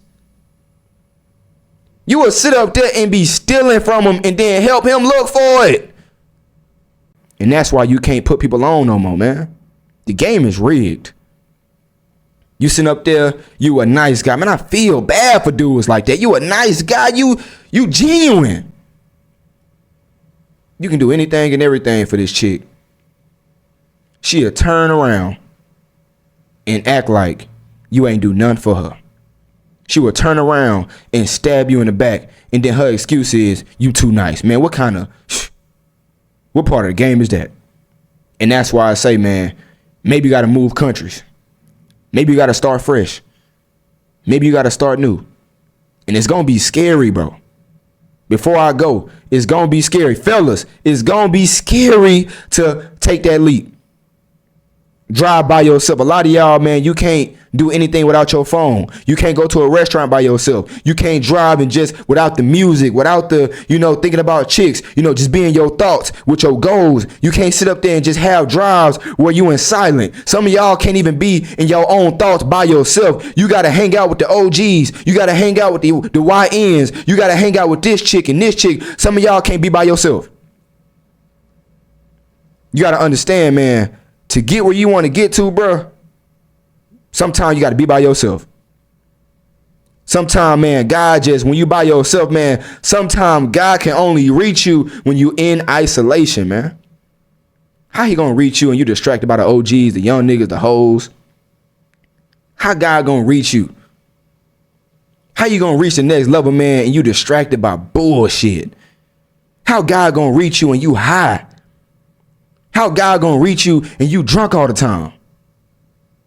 You would sit up there and be stealing from him and then help him look for it. And that's why you can't put people on no more, man. The game is rigged. You sitting up there, you a nice guy. Man, I feel bad for dudes like that. You a nice guy. You genuine. You can do anything and everything for this chick. She'll turn around and act like you ain't do nothing for her. She will turn around and stab you in the back, and then her excuse is you too nice. Man, what part of the game is that? And that's why I say, man, maybe you got to move countries. Maybe you got to start fresh. Maybe you got to start new. And it's going to be scary, bro. Before I go, it's going to be scary. Fellas, it's going to be scary to take that leap. Drive by yourself. A lot of y'all, man, you can't do anything without your phone. You can't go to a restaurant by yourself. You can't drive and just without the music, without the, thinking about chicks, just being your thoughts with your goals. You can't sit up there and just have drives where you in silent. Some of y'all can't even be in your own thoughts by yourself. You got to hang out with the OGs. You got to hang out with the YNs. You got to hang out with this chick and this chick. Some of y'all can't be by yourself. You got to understand, man, to get where you want to get to, bro, sometimes you got to be by yourself. Sometimes, man, God just, when you by yourself, man, sometimes God can only reach you when you in isolation, man. How he going to reach you and you distracted by the OGs, the young niggas, the hoes? How God going to reach you? How you going to reach the next level, man, and you distracted by bullshit? How God going to reach you and you high? How God gonna reach you and you drunk all the time?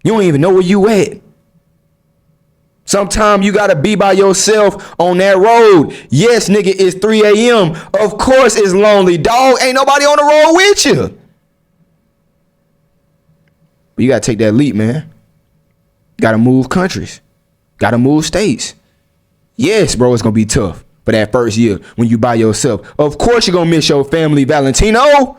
You don't even know where you at. Sometimes you gotta be by yourself on that road. Yes, nigga, it's 3 a.m. Of course it's lonely, dog. Ain't nobody on the road with you. But you gotta take that leap, man. Gotta move countries. Gotta move states. Yes, bro, it's gonna be tough for that first year when you by yourself. Of course you're gonna miss your family, Valentino.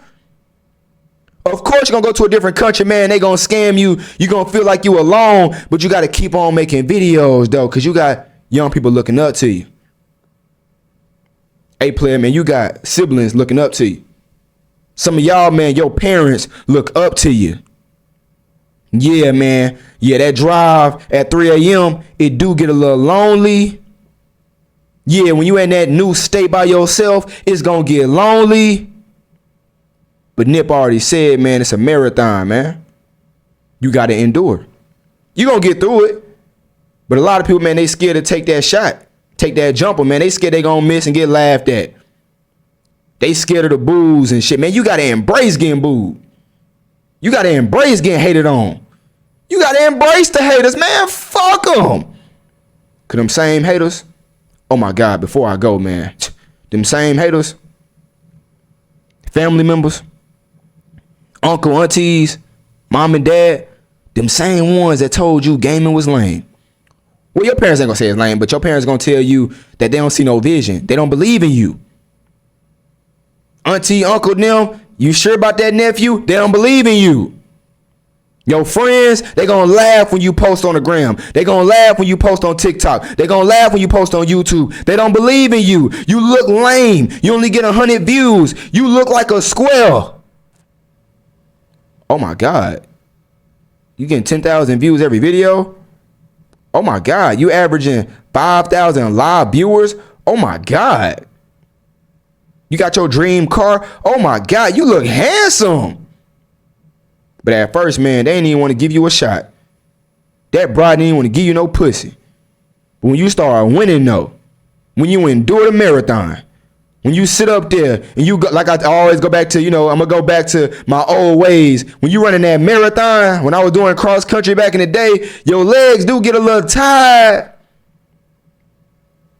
Of course you're going to go to a different country, man. They going to scam you. You're going to feel like you alone, but you got to keep on making videos, though, because you got young people looking up to you. Hey, player, man, you got siblings looking up to you. Some of y'all, man, your parents look up to you. Yeah, man. Yeah, that drive at 3 a.m., it do get a little lonely. Yeah, when you in that new state by yourself, it's going to get lonely. But Nip already said, man, it's a marathon, man. You got to endure. You're going to get through it. But a lot of people, man, they scared to take that shot. Take that jumper, man. They scared they going to miss and get laughed at. They scared of the boos and shit. Man, you got to embrace getting booed. You got to embrace getting hated on. You got to embrace the haters, man. Fuck them. Because them same haters, oh, my God, before I go, man, them same haters, family members, uncle, aunties, mom and dad, them same ones that told you gaming was lame. Well, your parents ain't gonna say it's lame, but your parents gonna tell you that they don't see no vision. They don't believe in you. Auntie, uncle, them, you sure about that nephew? They don't believe in you. Your friends, they gonna laugh when you post on the gram. They gonna laugh when you post on TikTok. They gonna laugh when you post on YouTube. They don't believe in you. You look lame. You only get 100 views. You look like a square. Oh my God. You getting 10,000 views every video? Oh my God. You averaging 5,000 live viewers? Oh my God. You got your dream car? Oh my God. You look handsome. But at first, man, they didn't even want to give you a shot. That bride didn't even want to give you no pussy. But when you start winning, though, when you endure the marathon, when you sit up there and you go, like I always go back to, I'm going to go back to my old ways. When you running that marathon, when I was doing cross country back in the day, your legs do get a little tired.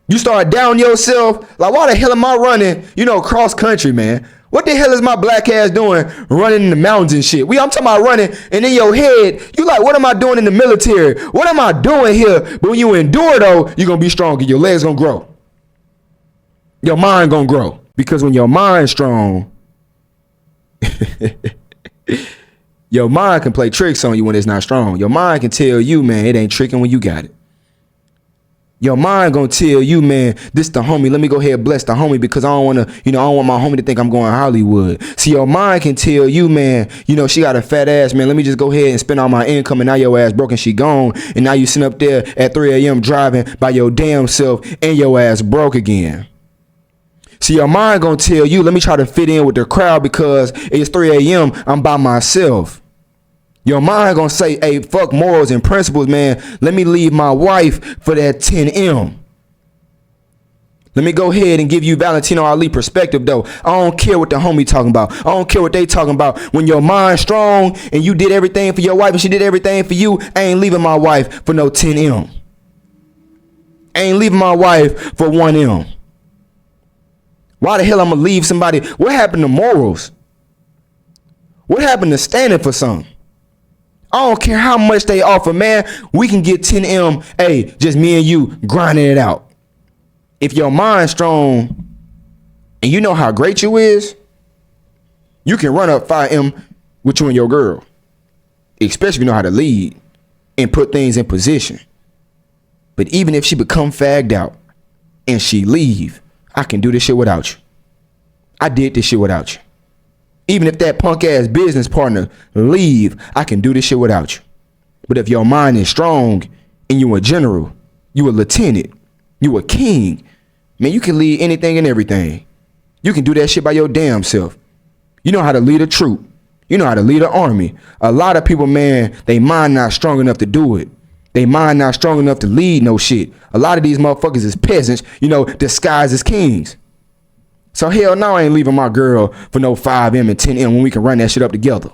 You start down yourself. Like, why the hell am I running, cross country, man? What the hell is my black ass doing running in the mountains and shit? I'm talking about running, and in your head, you like, what am I doing in the military? What am I doing here? But when you endure, though, you're going to be stronger. Your legs going to grow. Your mind gonna grow, because when your mind's strong, your mind can play tricks on you when it's not strong. Your mind can tell you, man, it ain't tricking when you got it. Your mind gonna tell you, man, this the homie. Let me go ahead and bless the homie because I don't wanna, I don't want my homie to think I'm going Hollywood. See, your mind can tell you, man, she got a fat ass, man. Let me just go ahead and spend all my income and now your ass broke and she gone. And now you sitting up there at 3 a.m. driving by your damn self and your ass broke again. See, your mind gonna tell you, let me try to fit in with the crowd because it's 3 a.m. I'm by myself. Your mind gonna say, hey, fuck morals and principles, man. Let me leave my wife for that 10M. Let me go ahead and give you Valentino Ali perspective, though. I don't care what the homie talking about. I don't care what they talking about. When your mind strong and you did everything for your wife and she did everything for you, I ain't leaving my wife for no 10M. I ain't leaving my wife for 1M. Why the hell I'm gonna leave somebody? What happened to morals? What happened to standing for something? I don't care how much they offer, man. We can get 10M, hey, just me and you grinding it out. If your mind's strong and you know how great you is, you can run up 5M with you and your girl. Especially if you know how to lead and put things in position. But even if she become fagged out and she leave, I can do this shit without you. I did this shit without you. Even if that punk ass business partner leave, I can do this shit without you. But if your mind is strong and you a general, you a lieutenant, you a king, man, you can lead anything and everything. You can do that shit by your damn self. You know how to lead a troop. You know how to lead an army. A lot of people, man, they mind not strong enough to do it. They mind not strong enough to lead no shit. A lot of these motherfuckers is peasants, disguised as kings. So hell no, I ain't leaving my girl for no 5M and 10M when we can run that shit up together.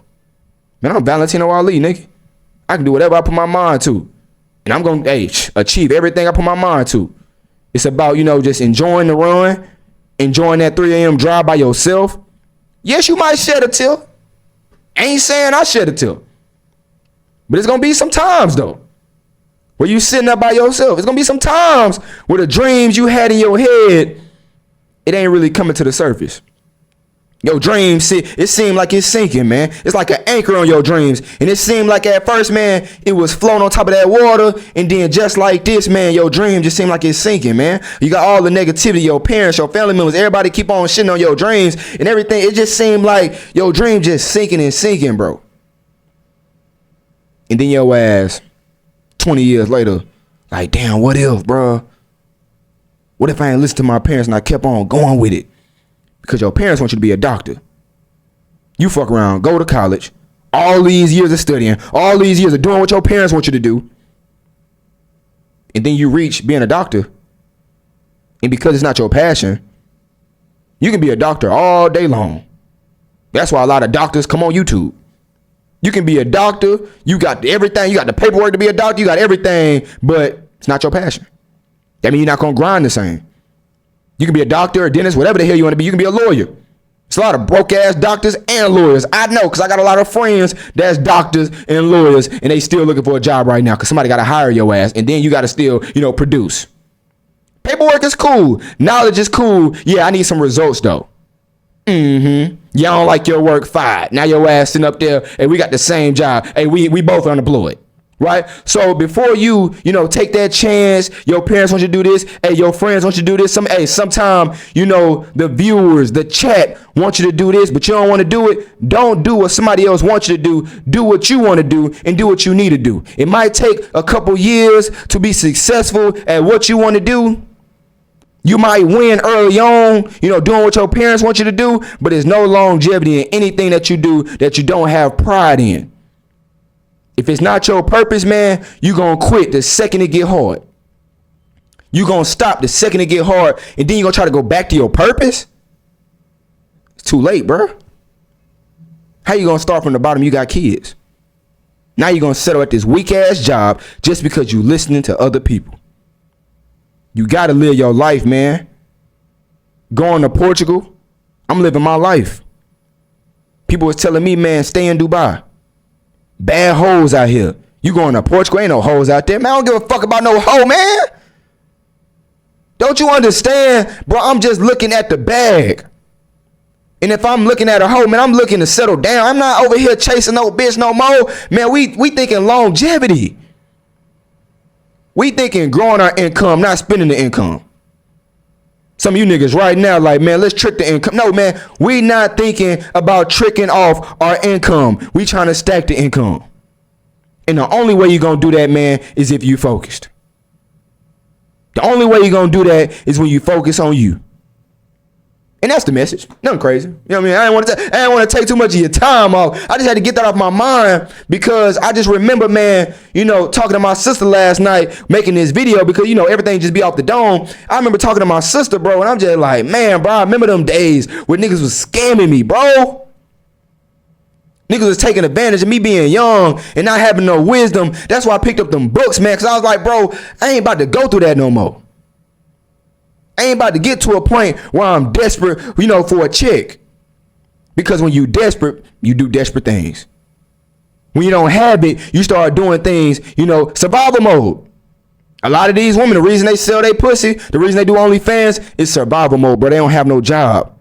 Man, I'm Valentino Ali, nigga. I can do whatever I put my mind to. And I'm going to achieve everything I put my mind to. It's about, just enjoying the run, enjoying that 3 a.m. drive by yourself. Yes, you might shed a tear. Ain't saying I shed a tear. But it's going to be some times, though, where you sitting up by yourself. It's going to be some times where the dreams you had in your head, it ain't really coming to the surface. Your dreams, it seemed like it's sinking, man. It's like an anchor on your dreams. And it seemed like at first, man, it was floating on top of that water. And then just like this, man, your dream just seemed like it's sinking, man. You got all the negativity, your parents, your family members, everybody keep on shitting on your dreams and everything. It just seemed like your dream just sinking and sinking, bro. And then your ass, 20 years later, like, damn, what if, bro? What if I ain't listened to my parents and I kept on going with it? Because your parents want you to be a doctor. You fuck around, go to college, all these years of studying, all these years of doing what your parents want you to do. And then you reach being a doctor. And because it's not your passion, you can be a doctor all day long. That's why a lot of doctors come on YouTube. You can be a doctor. You got everything. You got the paperwork to be a doctor. You got everything, but it's not your passion. That means you're not going to grind the same. You can be a doctor, a dentist, whatever the hell you want to be. You can be a lawyer. It's a lot of broke ass doctors and lawyers. I know because I got a lot of friends that's doctors and lawyers and they still looking for a job right now because somebody got to hire your ass and then you got to still, produce. Paperwork is cool. Knowledge is cool. Yeah, I need some results though. Y'all don't like your work, fine. Now your ass sitting up there, hey, we got the same job. Hey, we both unemployed. Right? So before you take that chance, your parents want you to do this. Hey, your friends want you to do this. Sometime, the viewers, the chat want you to do this, but you don't want to do it. Don't do what somebody else wants you to do. Do what you want to do and do what you need to do. It might take a couple years to be successful at what you want to do. You might win early on, doing what your parents want you to do, but there's no longevity in anything that you do that you don't have pride in. If it's not your purpose, man, you going to quit the second it get hard. You going to stop the second it get hard, and then you going to try to go back to your purpose? It's too late, bro. How you going to start from the bottom? You got kids. Now you're going to settle at this weak-ass job just because you listening to other people. You got to live your life, man. Going to Portugal, I'm living my life. People was telling me, man, stay in Dubai. Bad hoes out here. You going to Portugal, ain't no hoes out there. Man, I don't give a fuck about no hoe, man. Don't you understand? Bro, I'm just looking at the bag. And if I'm looking at a hoe, man, I'm looking to settle down. I'm not over here chasing no bitch no more. Man, we thinking longevity. We thinking growing our income, not spending the income. Some of you niggas right now like, man, let's trick the income. No, man, we not thinking about tricking off our income. We trying to stack the income. And the only way you're going to do that, man, is if you focused. The only way you're going to do that is when you focus on you. And that's the message. Nothing crazy. You know what I mean? I didn't want to take too much of your time off. I just had to get that off my mind because I just remember, man, you know, talking to my sister last night, making this video because, you know, everything just be off the dome. I remember talking to my sister, bro, and I'm just like, man, bro, I remember them days when niggas was scamming me, bro. Niggas was taking advantage of me being young and not having no wisdom. That's why I picked up them books, man, because I was like, bro, I ain't about to go through that no more. I ain't about to get to a point where I'm desperate, you know, for a chick. Because when you desperate, you do desperate things. When you don't have it, you start doing things, you know, survival mode. A lot of these women, the reason they sell their pussy, the reason they do OnlyFans is survival mode, bro. They don't have no job.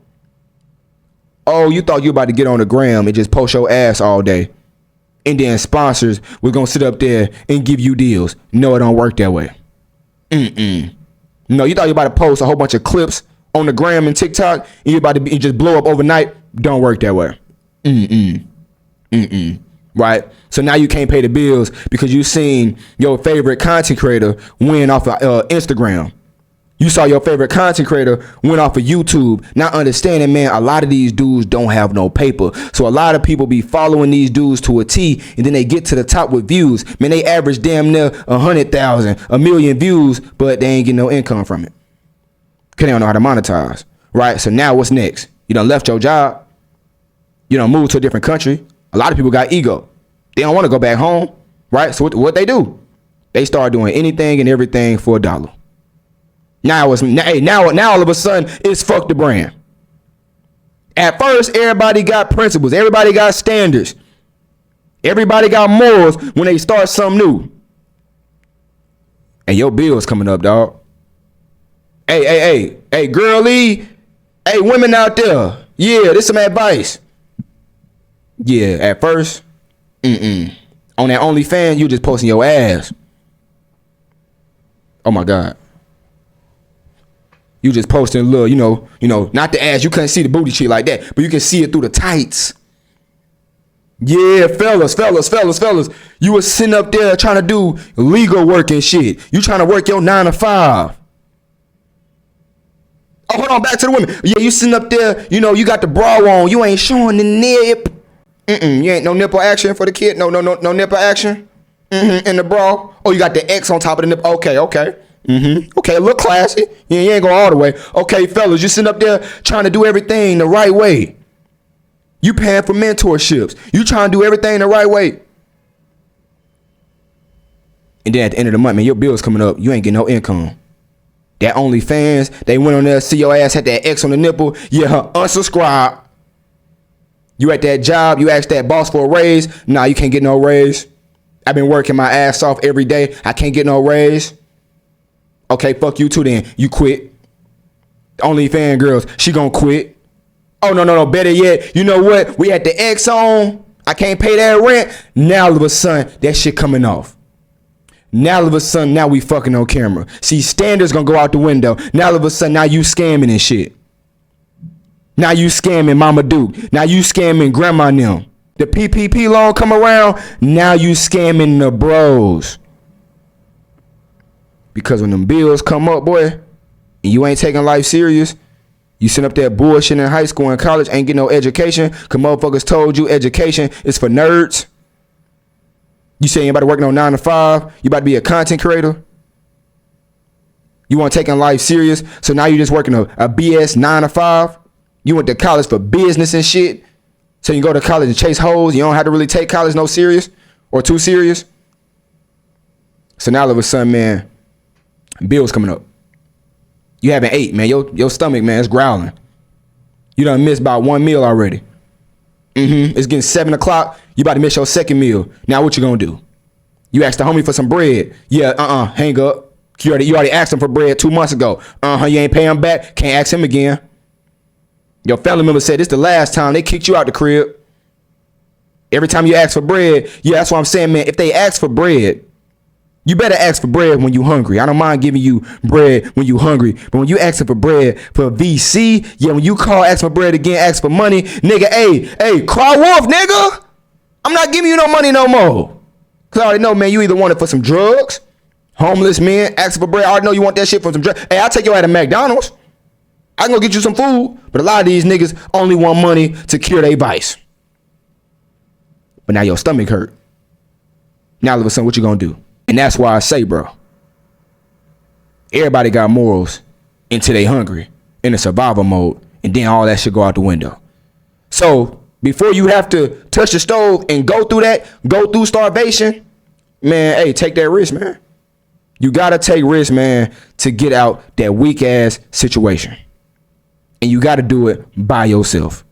Oh, you thought you about to get on the gram and just post your ass all day. And then sponsors were going to sit up there and give you deals. No, it don't work that way. No, you thought you about to post a whole bunch of clips on the gram and TikTok and you about to just blow up overnight. Don't work that way. Right? So now you can't pay the bills because you seen your favorite content creator win off of Instagram. You saw your favorite content creator went off of YouTube. Not understanding, man, a lot of these dudes don't have no paper. So a lot of people be following these dudes to a T, and then they get to the top with views. Man, they average damn near 100,000, 1 million views, but they ain't getting no income from it. Cause they don't know how to monetize, right? So now what's next? You done left your job. You done moved to a different country. A lot of people got ego. They don't want to go back home, right? So what they do? They start doing anything and everything for $1. Now all of a sudden it's fuck the brand. At first, everybody got principles. Everybody got standards. Everybody got morals when they start something new. And your bill's coming up, dog. Hey, girlie. Hey, women out there. Yeah, this some advice. Yeah, at first, on that OnlyFans, you just posting your ass. Oh my God. You just posting a little, you know, not the ass. You couldn't see the booty cheek like that, but you can see it through the tights. Yeah, fellas. You was sitting up there trying to do legal work and shit. You trying to work your 9 to 5. Oh, hold on, back to the women. Yeah, you sitting up there, you know, you got the bra on. You ain't showing the nip. You ain't no nipple action for the kid. No nipple action. In the bra. Oh, you got the X on top of the nipple. Okay. Okay, look classy. Yeah, you ain't going all the way. Okay, fellas, you sitting up there trying to do everything the right way. You paying for mentorships. You trying to do everything the right way. And then at the end of the month, man, your bill's coming up. You ain't getting no income. That OnlyFans, they went on there, see your ass had that X on the nipple. Yeah, unsubscribe. You at that job, you ask that boss for a raise. Nah, you can't get no raise. I've been working my ass off every day. I can't get no raise. Okay, fuck you too then. You quit. OnlyFans girls, she gonna quit. Oh, no. Better yet, you know what? We had the X on. I can't pay that rent. Now all of a sudden, that shit coming off. Now all of a sudden, now we fucking on camera. See, standards gonna go out the window. Now all of a sudden, now you scamming and shit. Now you scamming Mama Duke. Now you scamming Grandma and them. The PPP loan come around. Now you scamming the bros. Because when them bills come up, boy, and you ain't taking life serious, you sitting up there bullshitting in high school and college, ain't getting no education, because motherfuckers told you education is for nerds. You say you about to work no 9 to 5, you about to be a content creator. You want taking life serious, so now you just working a BS 9 to 5. You went to college for business and shit, so you go to college and chase hoes. You don't have to really take college no serious or too serious. So now all of a sudden, man, bills coming up. You haven't ate, man. Your stomach, man, is growling. You done missed about 1 meal already. It's getting 7 o'clock. You about to miss your second meal. Now what you gonna do? You asked the homie for some bread. Yeah, hang up. You already asked him for bread 2 months ago. You ain't pay him back. Can't ask him again. Your family member said this the last time they kicked you out the crib. Every time you ask for bread, yeah, that's what I'm saying, man. If they ask for bread, You better ask for bread when you hungry. I don't mind giving you bread when you hungry. But when you asking for bread for VC, yeah, when you call ask for bread again, ask for money, nigga, hey, cry wolf, nigga. I'm not giving you no money no more. Cause I already know, man, you either want it for some drugs, homeless men, asking for bread. I already know you want that shit for some drugs. Hey, I'll take you out of McDonald's. I can go get you some food. But a lot of these niggas only want money to cure their vice. But now your stomach hurt. Now all of a sudden, what you gonna do? And that's why I say, bro, everybody got morals until they hungry in a survival mode, and then all that shit go out the window. So before you have to touch the stove and go through starvation, man, hey, take that risk, man. You gotta take risks, man, to get out that weak ass situation. And you gotta do it by yourself.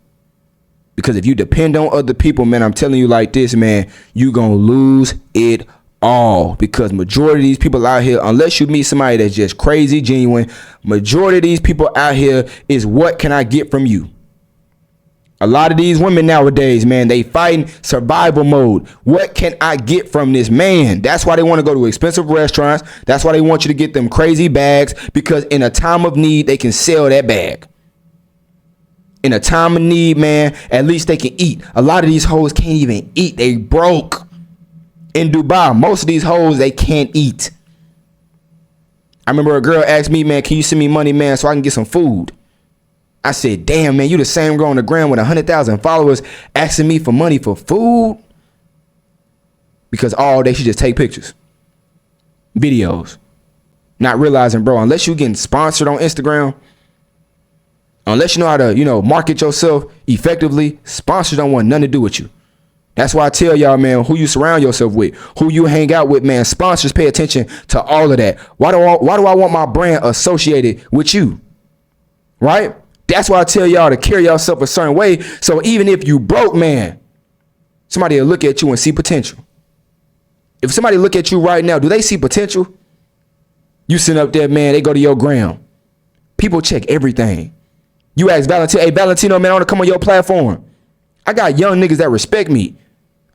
Because if you depend on other people, man, I'm telling you like this, man, you gonna lose it all. Because majority of these people out here, unless you meet somebody that's just crazy genuine, majority of these people out here is what can I get from you? A lot of these women nowadays, man, they fighting survival mode. What can I get from this man? That's why they want to go to expensive restaurants. That's why they want you to get them crazy bags, because in a time of need, they can sell that bag. In a time of need, man, at least they can eat. A lot of these hoes can't even eat. They broke. In Dubai, most of these hoes, they can't eat. I remember a girl asked me, man, can you send me money, man, so I can get some food? I said, damn, man, you the same girl on the gram with 100,000 followers asking me for money for food? Because all day she just take pictures, videos, not realizing, bro, unless you getting sponsored on Instagram, unless you know how to, market yourself effectively, sponsors don't want nothing to do with you. That's why I tell y'all, man, who you surround yourself with, who you hang out with, man, sponsors pay attention to all of that. Why do I want my brand associated with you? Right? That's why I tell y'all to carry yourself a certain way. So even if you broke, man, somebody will look at you and see potential. If somebody look at you right now, do they see potential? You sitting up there, man, they go to your gram. People check everything. You ask Valentino, hey, Valentino, man, I want to come on your platform. I got young niggas that respect me.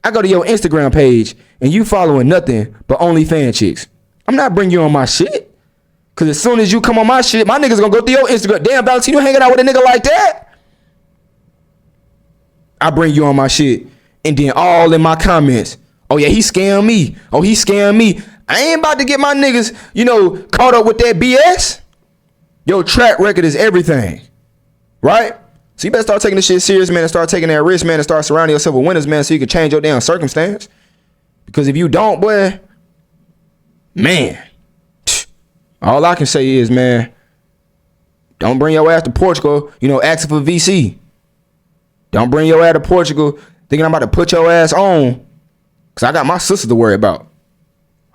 I go to your Instagram page and you following nothing but OnlyFans chicks. I'm not bringing you on my shit. Cause as soon as you come on my shit, my niggas gonna go through your Instagram. Damn, Valentino hanging out with a nigga like that? I bring you on my shit. And then all in my comments, oh yeah, he scammed me. Oh, he scammed me. I ain't about to get my niggas, caught up with that BS. Your track record is everything. Right? So you better start taking this shit serious, man, and start taking that risk, man, and start surrounding yourself with winners, man, so you can change your damn circumstance. Because if you don't, boy, man, all I can say is, man, don't bring your ass to Portugal, asking for VC. Don't bring your ass to Portugal thinking I'm about to put your ass on, because I got my sisters to worry about.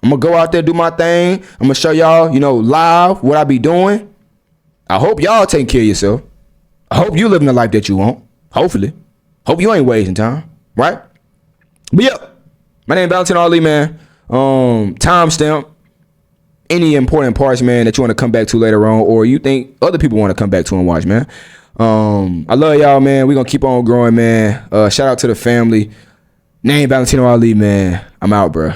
I'm going to go out there, do my thing. I'm going to show y'all, live what I be doing. I hope y'all taking care of yourself. I hope you living the life that you want. Hopefully. Hope you ain't wasting time. Right? But yeah, my name is Valentino Ali, man. Timestamp any important parts, man, that you want to come back to later on, or you think other people want to come back to and watch, man. I love y'all, man. We're going to keep on growing, man. Shout out to the family. Name Valentino Ali, man. I'm out, bro.